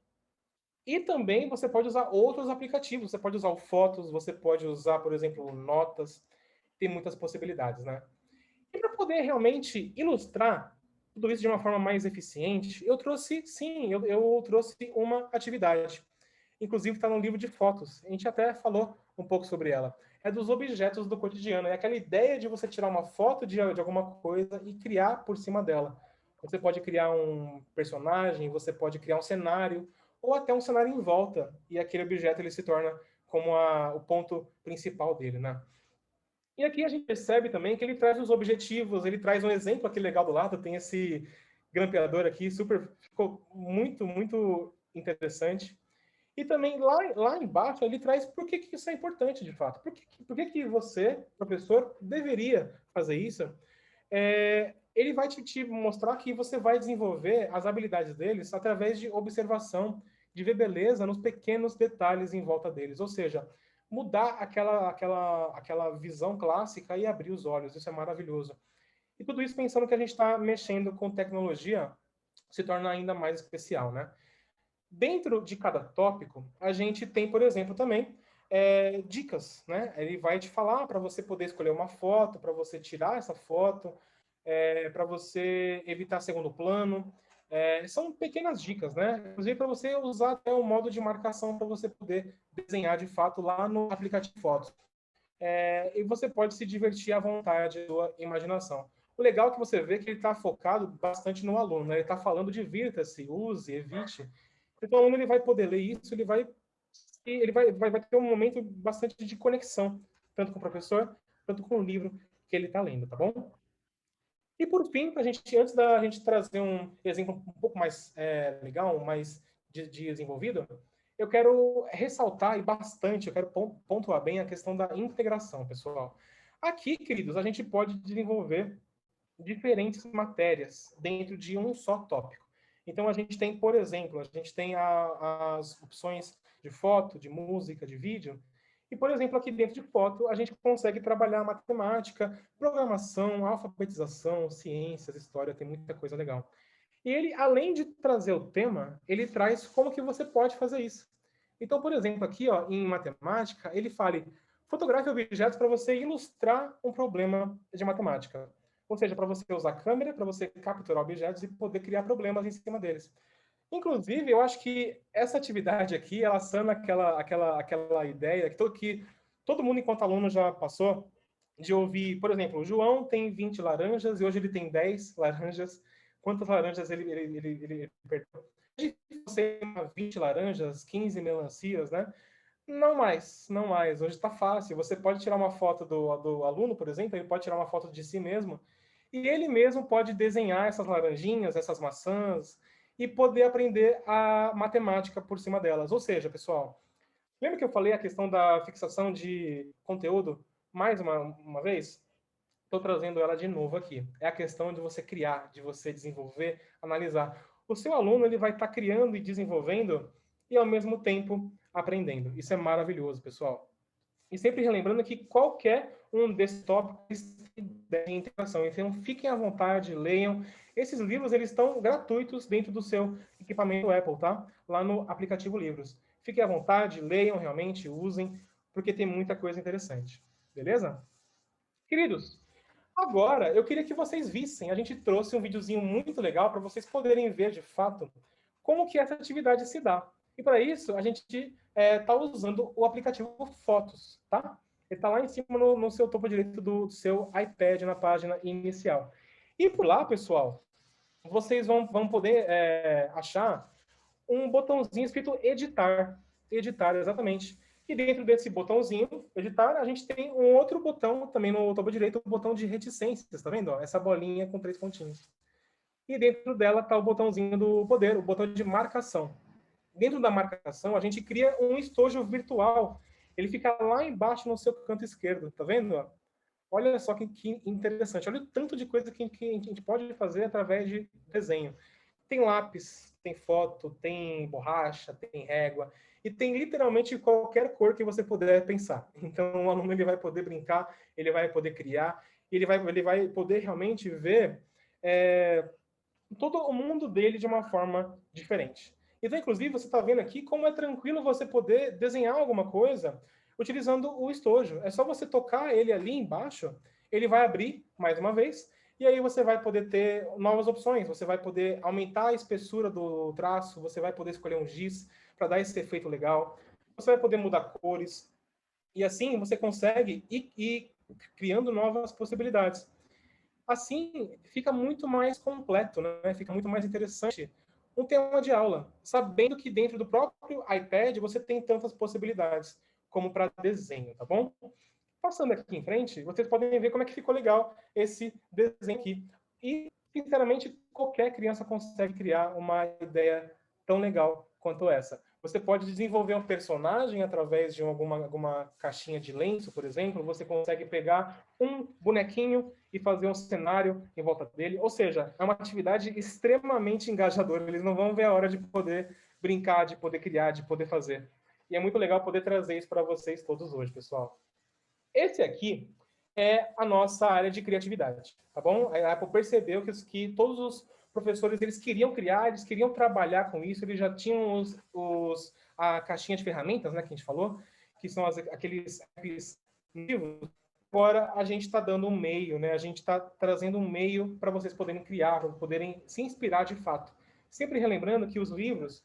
E também você pode usar outros aplicativos. Você pode usar o Fotos, você pode usar, por exemplo, Notas. Tem muitas possibilidades, né? E para poder realmente ilustrar tudo isso de uma forma mais eficiente, eu trouxe, sim, eu trouxe uma atividade. Inclusive está no livro de fotos. A gente até falou um pouco sobre ela. É dos objetos do cotidiano. É aquela ideia de você tirar uma foto de alguma coisa e criar por cima dela. Você pode criar um personagem, você pode criar um cenário, ou até um cenário em volta. E aquele objeto ele se torna como o ponto principal dele, né? E aqui a gente percebe também que ele traz os objetivos, ele traz um exemplo aqui legal do lado, tem esse grampeador aqui, ficou muito, muito interessante. E também lá embaixo ele traz por que isso é importante de fato. Por que você, professor, deveria fazer isso? Ele vai te mostrar que você vai desenvolver as habilidades deles através de observação, de ver beleza nos pequenos detalhes em volta deles. Ou seja, mudar aquela visão clássica e abrir os olhos. Isso é maravilhoso. E tudo isso pensando que a gente está mexendo com tecnologia se torna ainda mais especial, né? Dentro de cada tópico, a gente tem, por exemplo, também dicas, né? Ele vai te falar para você poder escolher uma foto, para você tirar essa foto, para você evitar segundo plano. São pequenas dicas, né? Inclusive para você usar até o modo de marcação para você poder desenhar de fato lá no aplicativo Fotos. e você pode se divertir à vontade da sua imaginação. O legal é que você vê que ele está focado bastante no aluno, né? Ele está falando divirta-se, use, evite. Então, o aluno ele vai poder ler isso, vai ter um momento bastante de conexão, tanto com o professor, quanto com o livro que ele está lendo, tá bom? E por fim, antes da gente trazer um exemplo um pouco mais legal, mais desenvolvido, eu quero ressaltar e bastante, eu quero pontuar bem a questão da integração, pessoal. Aqui, queridos, a gente pode desenvolver diferentes matérias dentro de um só tópico. Então, a gente tem, por exemplo, a gente tem as opções de foto, de música, de vídeo. E, por exemplo, aqui dentro de foto, a gente consegue trabalhar matemática, programação, alfabetização, ciências, história, tem muita coisa legal. E ele, além de trazer o tema, ele traz como que você pode fazer isso. Então, por exemplo, aqui ó, em matemática, ele fala: fotografe objetos para você ilustrar um problema de matemática. Ou seja, para você usar câmera, para você capturar objetos e poder criar problemas em cima deles. Inclusive, eu acho que essa atividade aqui, ela sana aquela ideia que todo mundo, enquanto aluno, já passou de ouvir, por exemplo, o João tem 20 laranjas e hoje ele tem 10 laranjas. Quantas laranjas ele perdeu? Você tem 20 laranjas, 15 melancias, né? Não mais, não mais. Hoje está fácil. Você pode tirar uma foto do aluno, por exemplo, ele pode tirar uma foto de si mesmo, e ele mesmo pode desenhar essas laranjinhas, essas maçãs, e poder aprender a matemática por cima delas. Ou seja, pessoal, lembra que eu falei a questão da fixação de conteúdo mais uma vez? Estou trazendo ela de novo aqui. É a questão de você criar, de você desenvolver, analisar. O seu aluno ele vai estar criando e desenvolvendo e, ao mesmo tempo, aprendendo. Isso é maravilhoso, pessoal. E sempre relembrando que qualquer um desses tópicos de integração. Então, fiquem à vontade, leiam. Esses livros eles estão gratuitos dentro do seu equipamento Apple, tá? Lá no aplicativo Livros. Fiquem à vontade, leiam realmente, usem, porque tem muita coisa interessante. Beleza? Queridos, agora eu queria que vocês vissem. A gente trouxe um videozinho muito legal para vocês poderem ver de fato como que essa atividade se dá. E para isso, a gente está usando o aplicativo Fotos, tá? Ele está lá em cima no seu topo direito do seu iPad, na página inicial. E por lá, pessoal, vocês vão poder achar um botãozinho escrito editar. Editar, exatamente. E dentro desse botãozinho, editar, a gente tem um outro botão também no topo direito, o botão de reticências, tá vendo? Essa bolinha com 3 pontinhos. E dentro dela está o botãozinho do poder, o botão de marcação. Dentro da marcação, a gente cria um estojo virtual. Ele fica lá embaixo no seu canto esquerdo, tá vendo? Olha só que interessante. Olha o tanto de coisa que a gente pode fazer através de desenho. Tem lápis, tem foto, tem borracha, tem régua, e tem literalmente qualquer cor que você puder pensar. Então, o aluno ele vai poder brincar, ele vai poder criar, ele vai poder realmente ver todo o mundo dele de uma forma diferente. Então, inclusive, você está vendo aqui como é tranquilo você poder desenhar alguma coisa utilizando o estojo. É só você tocar ele ali embaixo, ele vai abrir mais uma vez, e aí você vai poder ter novas opções. Você vai poder aumentar a espessura do traço, você vai poder escolher um giz para dar esse efeito legal, você vai poder mudar cores, e assim você consegue ir criando novas possibilidades. Assim, fica muito mais completo, né? Fica muito mais interessante um tema de aula, sabendo que dentro do próprio iPad você tem tantas possibilidades como para desenho, tá bom? Passando aqui em frente, vocês podem ver como é que ficou legal esse desenho aqui. E, sinceramente, qualquer criança consegue criar uma ideia tão legal quanto essa. Você pode desenvolver um personagem através de alguma caixinha de lenço, por exemplo. Você consegue pegar um bonequinho e fazer um cenário em volta dele. Ou seja, é uma atividade extremamente engajadora. Eles não vão ver a hora de poder brincar, de poder criar, de poder fazer. E é muito legal poder trazer isso para vocês todos hoje, pessoal. Esse aqui é a nossa área de criatividade, tá bom? A Apple percebeu que todos os professores eles queriam criar, eles queriam trabalhar com isso, eles já tinham a caixinha de ferramentas, né, que a gente falou, que são aqueles livros. Agora a gente está dando um meio, né? A gente está trazendo um meio para vocês poderem criar, para poderem se inspirar de fato. Sempre relembrando que os livros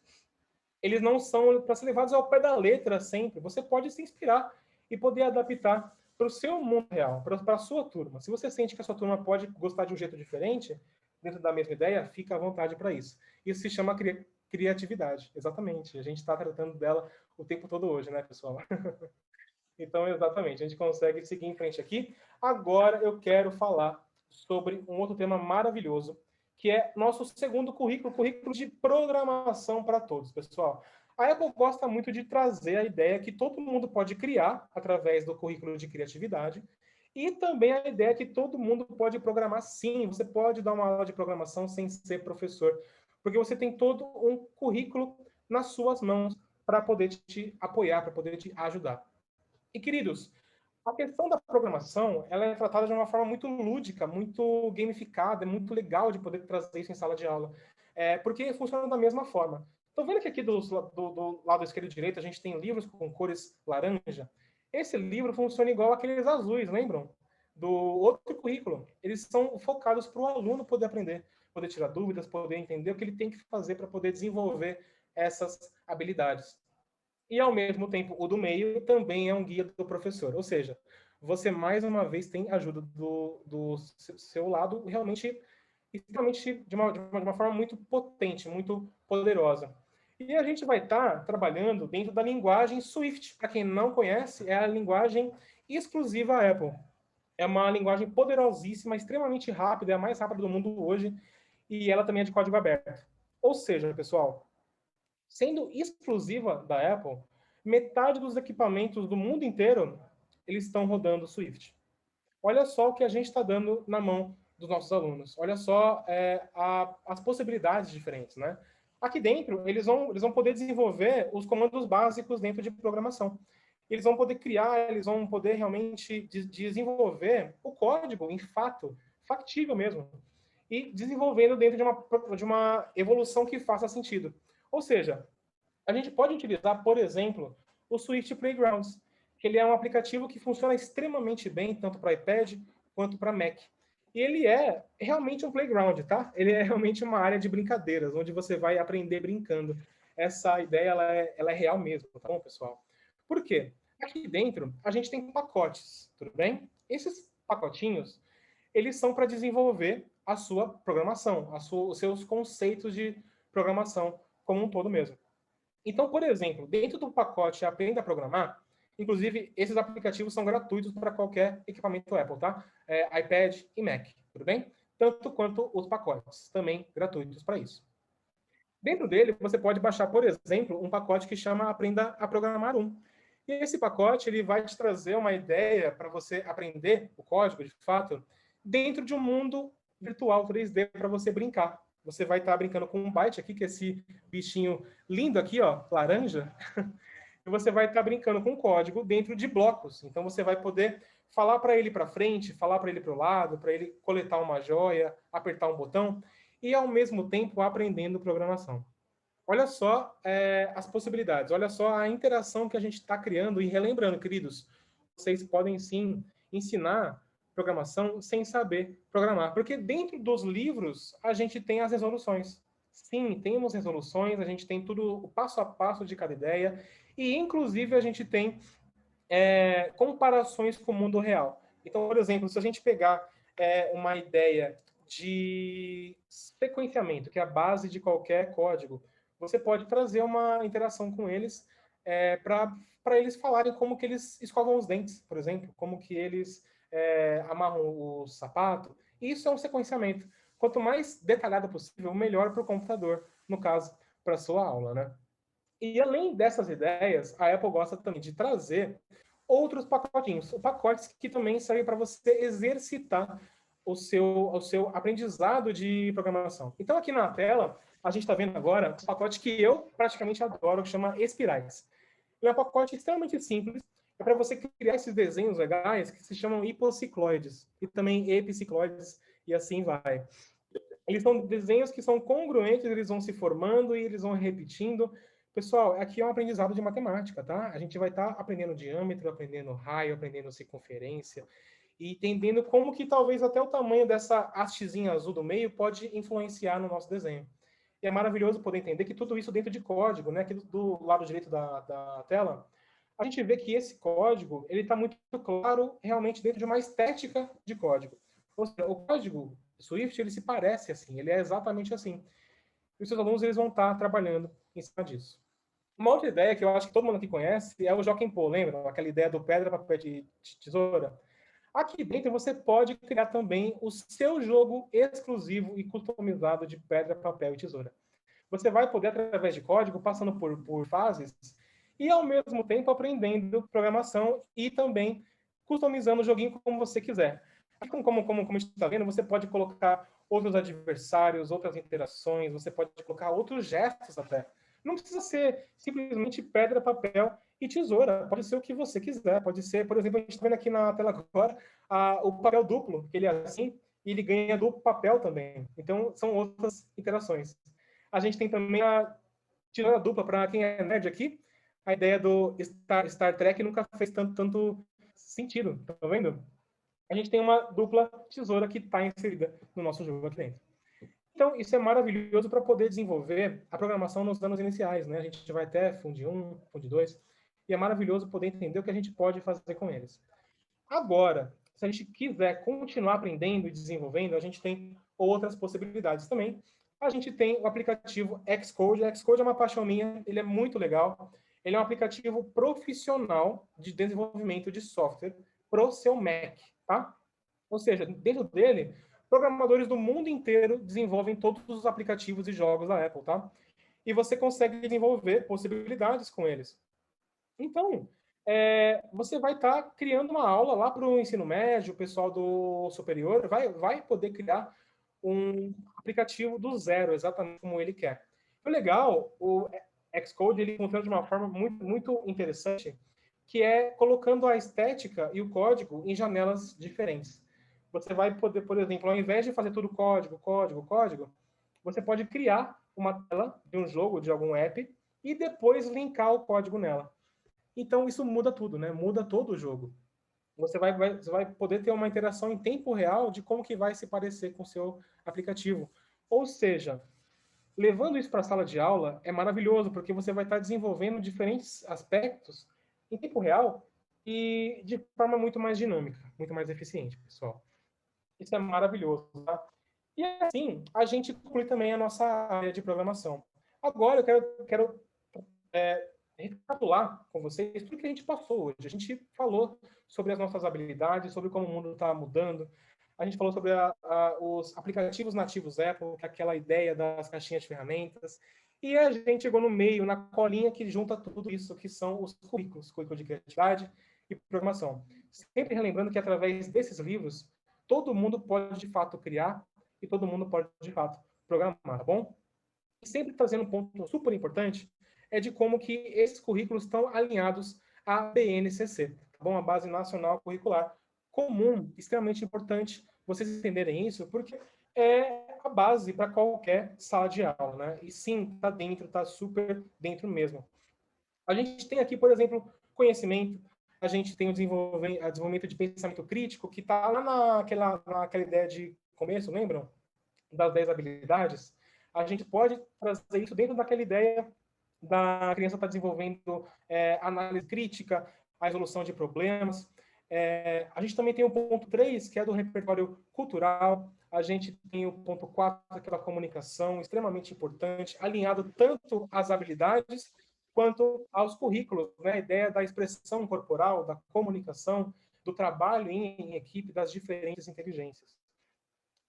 eles não são para ser levados ao pé da letra sempre. Você pode se inspirar e poder adaptar para o seu mundo real, para a sua turma. Se você sente que a sua turma pode gostar de um jeito diferente, dentro da mesma ideia, fica à vontade para isso. Isso se chama criatividade, exatamente. A gente está tratando dela o tempo todo hoje, né, pessoal? Então, exatamente, a gente consegue seguir em frente aqui. Agora eu quero falar sobre um outro tema maravilhoso, que é nosso segundo currículo, currículo de programação para todos, pessoal. A Apple gosta muito de trazer a ideia que todo mundo pode criar através do currículo de criatividade e também a ideia que todo mundo pode programar sim. Você pode dar uma aula de programação sem ser professor, porque você tem todo um currículo nas suas mãos para poder te apoiar, para poder te ajudar. E, queridos, a questão da programação, ela é tratada de uma forma muito lúdica, muito gamificada, é muito legal de poder trazer isso em sala de aula, porque funciona da mesma forma. Estão vendo que aqui do lado esquerdo e direito a gente tem livros com cores laranja? Esse livro funciona igual aqueles azuis, lembram? Do outro currículo. Eles são focados para o aluno poder aprender, poder tirar dúvidas, poder entender o que ele tem que fazer para poder desenvolver essas habilidades. E, ao mesmo tempo, o do meio também é um guia do professor. Ou seja, você, mais uma vez, tem ajuda do seu lado realmente, extremamente, de uma forma muito potente, muito poderosa. E a gente vai estar trabalhando dentro da linguagem Swift. Para quem não conhece, é a linguagem exclusiva Apple. É uma linguagem poderosíssima, extremamente rápida, é a mais rápida do mundo hoje, e ela também é de código aberto. Ou seja, pessoal, sendo exclusiva da Apple, metade dos equipamentos do mundo inteiro eles estão rodando Swift. Olha só o que a gente está dando na mão dos nossos alunos. Olha só as possibilidades diferentes, né? Aqui dentro, eles vão poder desenvolver os comandos básicos dentro de programação. Eles vão poder criar, eles vão poder realmente desenvolver o código em fato, factível mesmo, e desenvolvendo dentro de uma evolução que faça sentido. Ou seja, a gente pode utilizar, por exemplo, o Swift Playgrounds, que ele é um aplicativo que funciona extremamente bem, tanto para iPad quanto para Mac. E ele é realmente um playground, tá? Ele é realmente uma área de brincadeiras, onde você vai aprender brincando. Essa ideia, ela é real mesmo, tá bom, pessoal? Por quê? Aqui dentro, a gente tem pacotes, tudo bem? Esses pacotinhos, eles são para desenvolver a sua programação, os seus conceitos de programação como um todo mesmo. Então, por exemplo, dentro do pacote Aprenda a Programar, inclusive, esses aplicativos são gratuitos para qualquer equipamento Apple, tá? iPad e Mac, tudo bem? Tanto quanto os pacotes, também gratuitos para isso. Dentro dele, você pode baixar, por exemplo, um pacote que chama Aprenda a Programar 1. E esse pacote ele vai te trazer uma ideia para você aprender o código, de fato, dentro de um mundo virtual 3D para você brincar. Você vai estar brincando com um Byte aqui, que é esse bichinho lindo aqui, ó, laranja. E você vai estar brincando com código dentro de blocos. Então você vai poder falar para ele para frente, falar para ele para o lado, para ele coletar uma joia, apertar um botão e ao mesmo tempo aprendendo programação. Olha só as possibilidades, olha só a interação que a gente está criando e relembrando, queridos, vocês podem sim ensinar programação sem saber programar, porque dentro dos livros a gente tem as resoluções. Sim, temos resoluções, a gente tem tudo o passo a passo de cada ideia e inclusive a gente tem comparações com o mundo real. Então, por exemplo, se a gente pegar uma ideia de sequenciamento, que é a base de qualquer código, você pode trazer uma interação com eles para eles falarem como que eles escovam os dentes, por exemplo, como que eles amarram o sapato. Isso é um sequenciamento. Quanto mais detalhado possível, melhor para o computador, no caso, para a sua aula, né? E além dessas ideias, a Apple gosta também de trazer outros pacotinhos, pacotes que também servem para você exercitar o seu aprendizado de programação. Então, aqui na tela, a gente está vendo agora um pacote que eu praticamente adoro, que chama Espirais. Ele é um pacote extremamente simples, é para você criar esses desenhos legais que se chamam hipocicloides, e também epicicloides, e assim vai. Eles são desenhos que são congruentes, eles vão se formando e eles vão repetindo. Pessoal, aqui é um aprendizado de matemática, tá? A gente vai estar aprendendo diâmetro, aprendendo raio, aprendendo circunferência e entendendo como que talvez até o tamanho dessa hastezinha azul do meio pode influenciar no nosso desenho. E é maravilhoso poder entender que tudo isso dentro de código, né? Aqui do lado direito da tela, a gente vê que esse código ele está muito claro realmente dentro de uma estética de código. Ou seja, o código Swift ele se parece assim, ele é exatamente assim. E os seus alunos eles vão estar trabalhando em cima disso. Uma outra ideia que eu acho que todo mundo aqui conhece é o Joaquim Pô, lembra? Aquela ideia do pedra, papel e tesoura. Aqui dentro você pode criar também o seu jogo exclusivo e customizado de pedra, papel e tesoura. Você vai poder, através de código, passando por fases e, ao mesmo tempo, aprendendo programação e também customizando o joguinho como você quiser. Aqui, como a gente está vendo, você pode colocar outros adversários, outras interações, você pode colocar outros gestos até. Não precisa ser simplesmente pedra, papel e tesoura. Pode ser o que você quiser. Pode ser, por exemplo, a gente está vendo aqui na tela agora o papel duplo, que ele é assim, e ele ganha duplo papel também. Então, são outras interações. A gente tem também tirando a dupla, para quem é nerd aqui, a ideia do Star Trek nunca fez tanto sentido, tá vendo? A gente tem uma dupla tesoura que está inserida no nosso jogo aqui dentro. Então, isso é maravilhoso para poder desenvolver a programação nos anos iniciais, né? A gente vai até Fund 1, Fund 2, e é maravilhoso poder entender o que a gente pode fazer com eles. Agora, se a gente quiser continuar aprendendo e desenvolvendo, a gente tem outras possibilidades também. A gente tem o aplicativo Xcode. O Xcode é uma paixão minha, ele é muito legal. Ele é um aplicativo profissional de desenvolvimento de software para o seu Mac, tá? Ou seja, dentro dele, programadores do mundo inteiro desenvolvem todos os aplicativos e jogos da Apple, tá? E você consegue desenvolver possibilidades com eles. Então, você vai estar criando uma aula lá para o ensino médio, o pessoal do superior vai poder criar um aplicativo do zero, exatamente como ele quer. O legal, o Xcode ele funciona de uma forma muito interessante, que é colocando a estética e o código em janelas diferentes. Você vai poder, por exemplo, ao invés de fazer tudo código, você pode criar uma tela de um jogo, de algum app, e depois linkar o código nela. Então, isso muda tudo, né? Muda todo o jogo. Você vai poder ter uma interação em tempo real de como que vai se parecer com o seu aplicativo. Ou seja, levando isso para a sala de aula é maravilhoso, porque você vai estar desenvolvendo diferentes aspectos em tempo real e de forma muito mais dinâmica, muito mais eficiente, pessoal. Isso é maravilhoso, tá? E assim, a gente conclui também a nossa área de programação. Agora, eu quero recapitular com vocês tudo que a gente passou hoje. A gente falou sobre as nossas habilidades, sobre como o mundo está mudando. A gente falou sobre os aplicativos nativos Apple, que é aquela ideia das caixinhas de ferramentas. E a gente chegou no meio, na colinha que junta tudo isso, que são os currículos, currículo de criatividade e programação. Sempre relembrando que através desses livros, todo mundo pode de fato criar e todo mundo pode de fato programar, tá bom? E sempre trazendo um ponto super importante, é de como que esses currículos estão alinhados à BNCC, tá bom? A Base Nacional Curricular Comum, extremamente importante vocês entenderem isso, porque é a base para qualquer sala de aula, né? E sim, está dentro, está super dentro mesmo. A gente tem aqui, por exemplo, conhecimento, a gente tem o desenvolvimento de pensamento crítico, que está lá naquela ideia de começo, lembram? Das 10 habilidades. A gente pode trazer isso dentro daquela ideia da criança estar desenvolvendo análise crítica, a resolução de problemas. A gente também tem o ponto 3, que é do repertório cultural. A gente tem o ponto 4, que é da comunicação, extremamente importante, alinhado tanto às habilidades quanto aos currículos, né? A ideia da expressão corporal, da comunicação, do trabalho em equipe, das diferentes inteligências.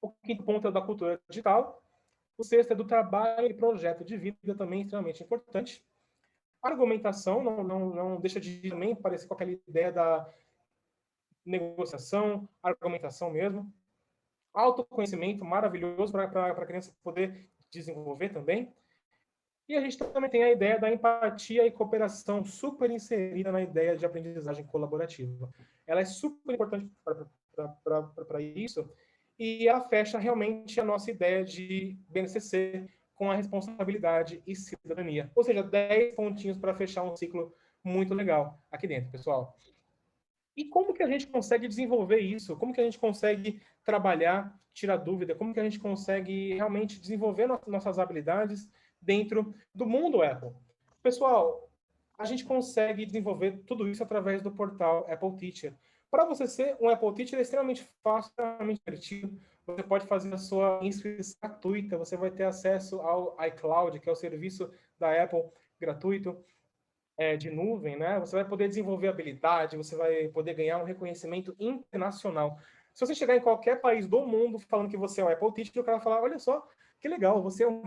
O quinto ponto é da cultura digital. O sexto é do trabalho e projeto de vida, também extremamente importante. A argumentação não deixa de também parecer com aquela ideia da negociação, argumentação mesmo. Autoconhecimento, maravilhoso para a criança poder desenvolver também. E a gente também tem a ideia da empatia e cooperação super inserida na ideia de aprendizagem colaborativa. Ela é super importante para isso e ela fecha realmente a nossa ideia de BNCC com a responsabilidade e cidadania. Ou seja, 10 pontinhos para fechar um ciclo muito legal aqui dentro, pessoal. E como que a gente consegue desenvolver isso? Como que a gente consegue trabalhar, tirar dúvida? Como que a gente consegue realmente desenvolver nossas habilidades dentro do mundo Apple? Pessoal, a gente consegue desenvolver tudo isso através do portal Apple Teacher. Para você ser um Apple Teacher é extremamente fácil, extremamente divertido. Você pode fazer a sua inscrição gratuita, você vai ter acesso ao iCloud, que é o serviço da Apple gratuito, de nuvem, né? Você vai poder desenvolver habilidade, você vai poder ganhar um reconhecimento internacional. Se você chegar em qualquer país do mundo falando que você é um Apple Teacher, o cara vai falar, olha só, que legal, você é um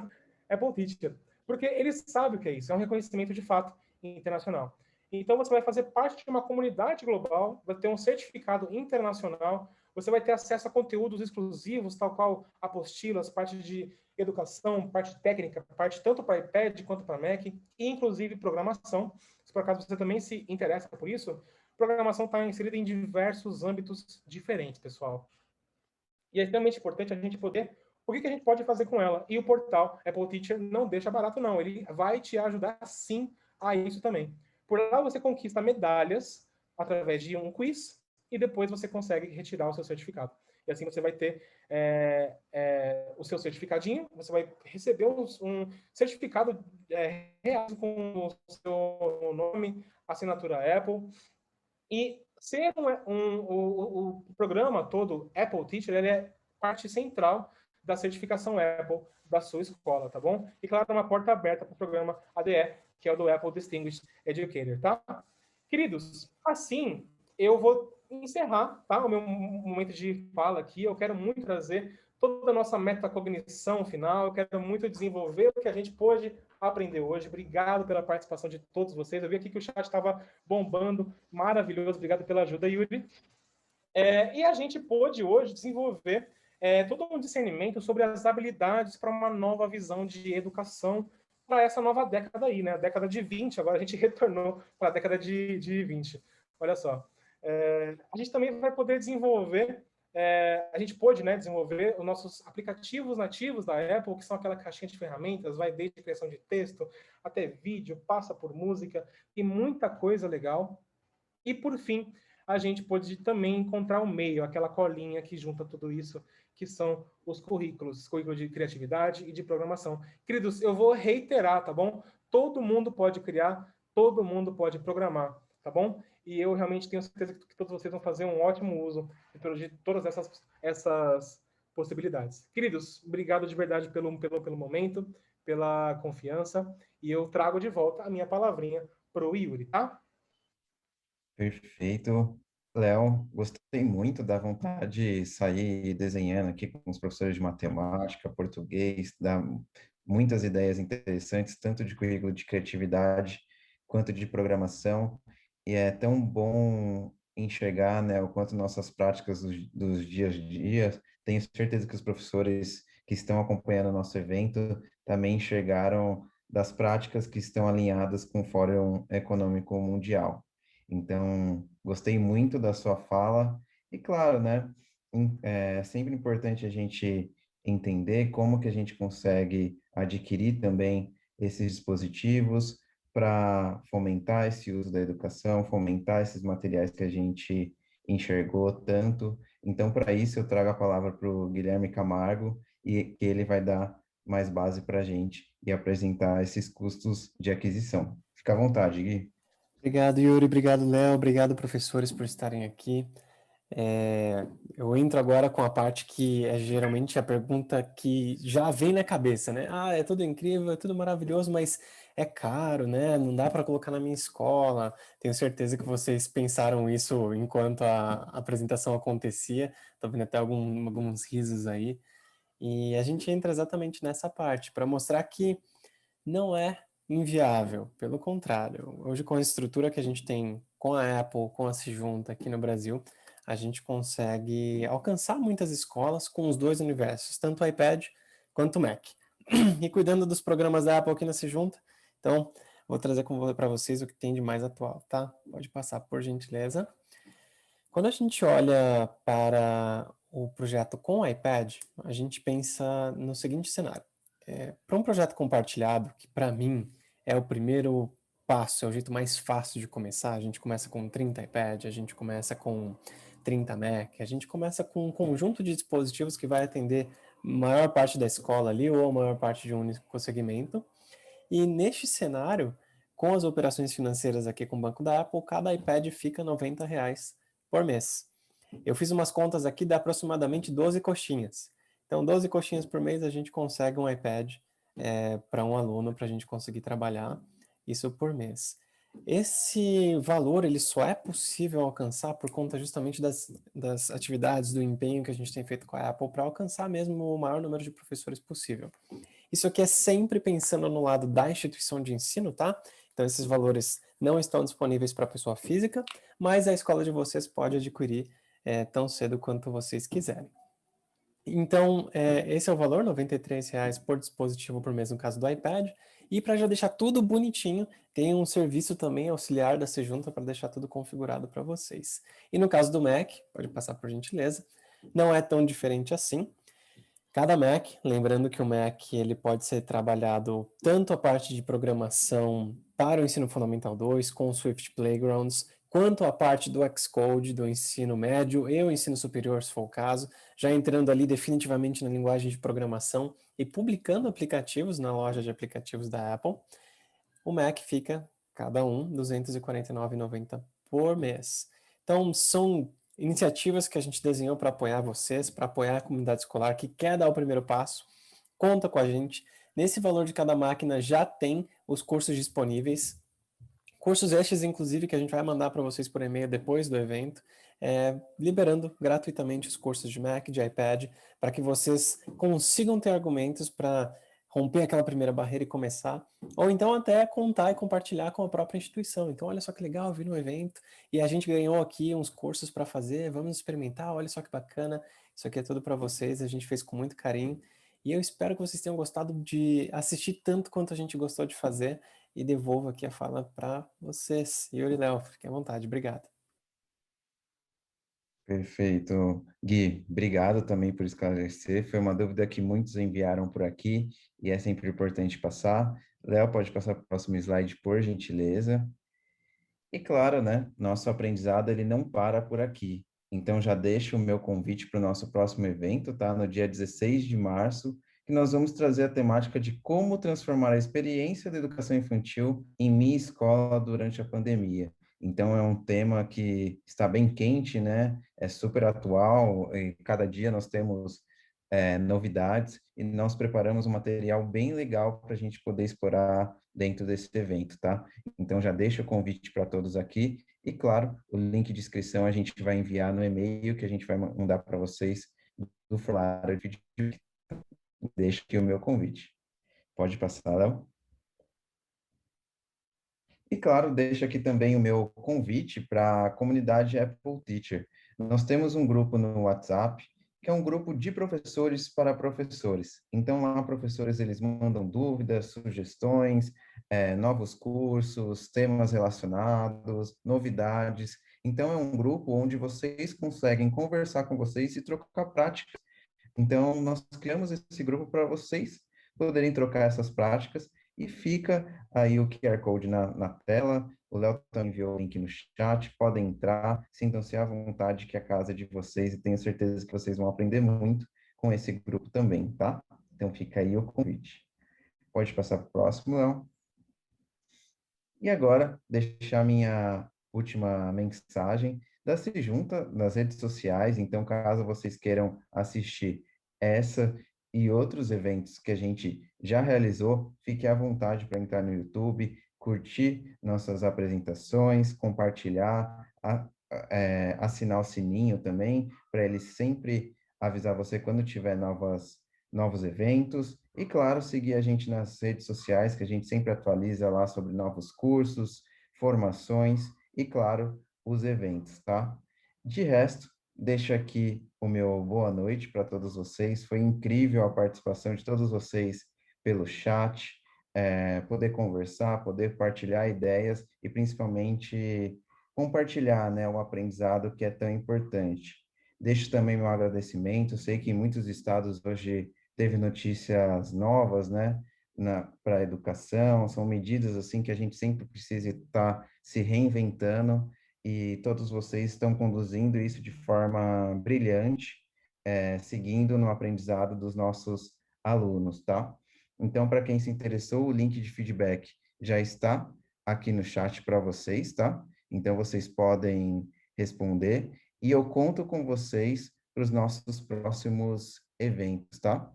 Apple Teacher. Porque eles sabem o que é isso, é um reconhecimento de fato internacional. Então você vai fazer parte de uma comunidade global, vai ter um certificado internacional, você vai ter acesso a conteúdos exclusivos, tal qual apostilas, parte de educação, parte técnica, parte tanto para iPad quanto para Mac, e inclusive programação. Se por acaso você também se interessa por isso, programação está inserida em diversos âmbitos diferentes, pessoal. E é extremamente importante a gente poder. O que a gente pode fazer com ela? E o portal Apple Teacher não deixa barato, não. Ele vai te ajudar, sim, a isso também. Por lá você conquista medalhas através de um quiz e depois você consegue retirar o seu certificado. E assim você vai ter o seu certificadinho, você vai receber um certificado real com o seu nome, assinatura Apple. E ser o programa todo Apple Teacher, ele é parte central da certificação Apple da sua escola, tá bom? E claro, uma porta aberta para o programa ADE, que é o do Apple Distinguished Educator, tá? Queridos, assim eu vou encerrar, tá? O meu momento de fala aqui. Eu quero muito trazer toda a nossa metacognição final, eu quero muito desenvolver o que a gente pôde aprender hoje. Obrigado pela participação de todos vocês. Eu vi aqui que o chat estava bombando, maravilhoso. Obrigado pela ajuda, Yuri. E a gente pôde hoje desenvolver todo um discernimento sobre as habilidades para uma nova visão de educação para essa nova década aí, né? A década de 20, agora a gente retornou para a década de 20. Olha só. A gente também vai poder desenvolver, a gente pôde, né, desenvolver os nossos aplicativos nativos da Apple, que são aquela caixinha de ferramentas, vai desde criação de texto até vídeo, passa por música e muita coisa legal. E, por fim, a gente pode também encontrar o meio, aquela colinha que junta tudo isso, que são os currículos de criatividade e de programação. Queridos, eu vou reiterar, tá bom? Todo mundo pode criar, todo mundo pode programar, tá bom? E eu realmente tenho certeza que todos vocês vão fazer um ótimo uso de todas essas possibilidades. Queridos, obrigado de verdade pelo momento, pela confiança, e eu trago de volta a minha palavrinha para o Yuri, tá? Perfeito. Léo, gostei muito da vontade de sair desenhando aqui com os professores de matemática, português, dá muitas ideias interessantes, tanto de currículo de criatividade quanto de programação. E é tão bom enxergar, né, o quanto nossas práticas dos dias a dia. Tenho certeza que os professores que estão acompanhando o nosso evento também enxergaram das práticas que estão alinhadas com o Fórum Econômico Mundial. Então, gostei muito da sua fala. E claro, né, é sempre importante a gente entender como que a gente consegue adquirir também esses dispositivos para fomentar esse uso da educação, fomentar esses materiais que a gente enxergou tanto. Então, para isso, eu trago a palavra para o Guilherme Camargo e que ele vai dar mais base para a gente e apresentar esses custos de aquisição. Fica à vontade, Gui. Obrigado, Yuri. Obrigado, Léo. Obrigado, professores, por estarem aqui. Eu entro agora com a parte que é geralmente a pergunta que já vem na cabeça, né? Ah, é tudo incrível, é tudo maravilhoso, mas é caro, né? Não dá para colocar na minha escola. Tenho certeza que vocês pensaram isso enquanto a apresentação acontecia. Estou vendo até alguns risos aí. E a gente entra exatamente nessa parte, para mostrar que não é inviável, pelo contrário. Hoje, com a estrutura que a gente tem com a Apple, com a Sijunta aqui no Brasil, a gente consegue alcançar muitas escolas com os dois universos, tanto o iPad quanto o Mac. E cuidando dos programas da Apple aqui na Sijunta, então vou trazer para vocês o que tem de mais atual, tá? Pode passar, por gentileza. Quando a gente olha para o projeto com o iPad, a gente pensa no seguinte cenário. Para um projeto compartilhado, que para mim é o primeiro passo, é o jeito mais fácil de começar, a gente começa com 30 iPad, a gente começa com 30 Mac, a gente começa com um conjunto de dispositivos que vai atender maior parte da escola ali ou a maior parte de um único segmento. E neste cenário, com as operações financeiras aqui com o Banco da Apple, cada iPad fica R$ 90 por mês. Eu fiz umas contas aqui, dá aproximadamente 12 coxinhas. Então, 12 coxinhas por mês a gente consegue um iPad para um aluno, para a gente conseguir trabalhar isso por mês. Esse valor ele só é possível alcançar por conta justamente das atividades, do empenho que a gente tem feito com a Apple para alcançar mesmo o maior número de professores possível. Isso aqui é sempre pensando no lado da instituição de ensino, tá? Então, esses valores não estão disponíveis para a pessoa física, mas a escola de vocês pode adquirir tão cedo quanto vocês quiserem. Então, esse é o valor, R$ 93 por dispositivo por mês no caso do iPad. E para já deixar tudo bonitinho, tem um serviço também auxiliar da Sejunta para deixar tudo configurado para vocês. E no caso do Mac, pode passar por gentileza, não é tão diferente assim. Cada Mac, lembrando que o Mac ele pode ser trabalhado tanto a parte de programação para o ensino fundamental 2 com o Swift Playgrounds, quanto a parte do Xcode do ensino médio e o ensino superior, se for o caso, já entrando ali definitivamente na linguagem de programação e publicando aplicativos na loja de aplicativos da Apple. O Mac fica, cada um, R$ 249,90 por mês. Então, são iniciativas que a gente desenhou para apoiar vocês, para apoiar a comunidade escolar que quer dar o primeiro passo. Conta com a gente. Nesse valor de cada máquina já tem os cursos disponíveis. Cursos estes, inclusive, que a gente vai mandar para vocês por e-mail depois do evento, liberando gratuitamente os cursos de Mac, de iPad, para que vocês consigam ter argumentos para romper aquela primeira barreira e começar, ou então até contar e compartilhar com a própria instituição. Então, olha só que legal, eu vi no evento e a gente ganhou aqui uns cursos para fazer, vamos experimentar, olha só que bacana, isso aqui é tudo para vocês, a gente fez com muito carinho, e eu espero que vocês tenham gostado de assistir tanto quanto a gente gostou de fazer, e devolvo aqui a fala para vocês. Yuri e Léo, fiquem à vontade, obrigado. Perfeito. Gui, obrigado também por esclarecer. Foi uma dúvida que muitos enviaram por aqui e é sempre importante passar. Léo, pode passar para o próximo slide, por gentileza. E claro, né, nosso aprendizado ele não para por aqui. Então já deixo o meu convite para o nosso próximo evento, tá? No dia 16 de março, que nós vamos trazer a temática de como transformar a experiência da educação infantil em minha escola durante a pandemia. Então é um tema que está bem quente, né? É super atual e cada dia nós temos novidades e nós preparamos um material bem legal para a gente poder explorar dentro desse evento, tá? Então, já deixo o convite para todos aqui. E, claro, o link de inscrição a gente vai enviar no e-mail que a gente vai mandar para vocês do formulário de vídeo. Deixo aqui o meu convite. Pode passar, Léo? E, claro, deixo aqui também o meu convite para a comunidade Apple Teacher. Nós temos um grupo no WhatsApp, que é um grupo de professores para professores. Então, lá, professores, eles mandam dúvidas, sugestões, novos cursos, temas relacionados, novidades. Então, é um grupo onde vocês conseguem conversar com vocês e trocar práticas. Então, nós criamos esse grupo para vocês poderem trocar essas práticas e fica aí o QR Code na tela. O Léo também enviou o link no chat, podem entrar, sintam-se à vontade que a casa é de vocês e tenho certeza que vocês vão aprender muito com esse grupo também, tá? Então fica aí o convite. Pode passar para o próximo, Léo. E agora, deixar minha última mensagem da Se Junta nas redes sociais. Então, caso vocês queiram assistir essa e outros eventos que a gente já realizou, fique à vontade para entrar no YouTube, curtir nossas apresentações, compartilhar, assinar o sininho também, para ele sempre avisar você quando tiver novos eventos. E, claro, seguir a gente nas redes sociais, que a gente sempre atualiza lá sobre novos cursos, formações e, claro, os eventos, tá? De resto, deixo aqui o meu boa noite para todos vocês. Foi incrível a participação de todos vocês pelo chat, poder conversar, poder partilhar ideias e, principalmente, compartilhar, né, o aprendizado que é tão importante. Deixo também meu agradecimento. Sei que em muitos estados hoje teve notícias novas, né, para a educação, são medidas assim que a gente sempre precisa estar se reinventando e todos vocês estão conduzindo isso de forma brilhante, seguindo no aprendizado dos nossos alunos, tá? Então, para quem se interessou, o link de feedback já está aqui no chat para vocês, tá? Então, vocês podem responder e eu conto com vocês para os nossos próximos eventos, tá?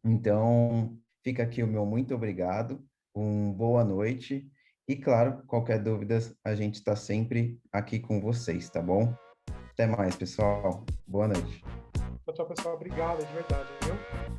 Então, fica aqui o meu muito obrigado, boa noite e, claro, qualquer dúvida, a gente está sempre aqui com vocês, tá bom? Até mais, pessoal. Boa noite. Tchau, tchau, pessoal. Obrigado, de verdade, viu?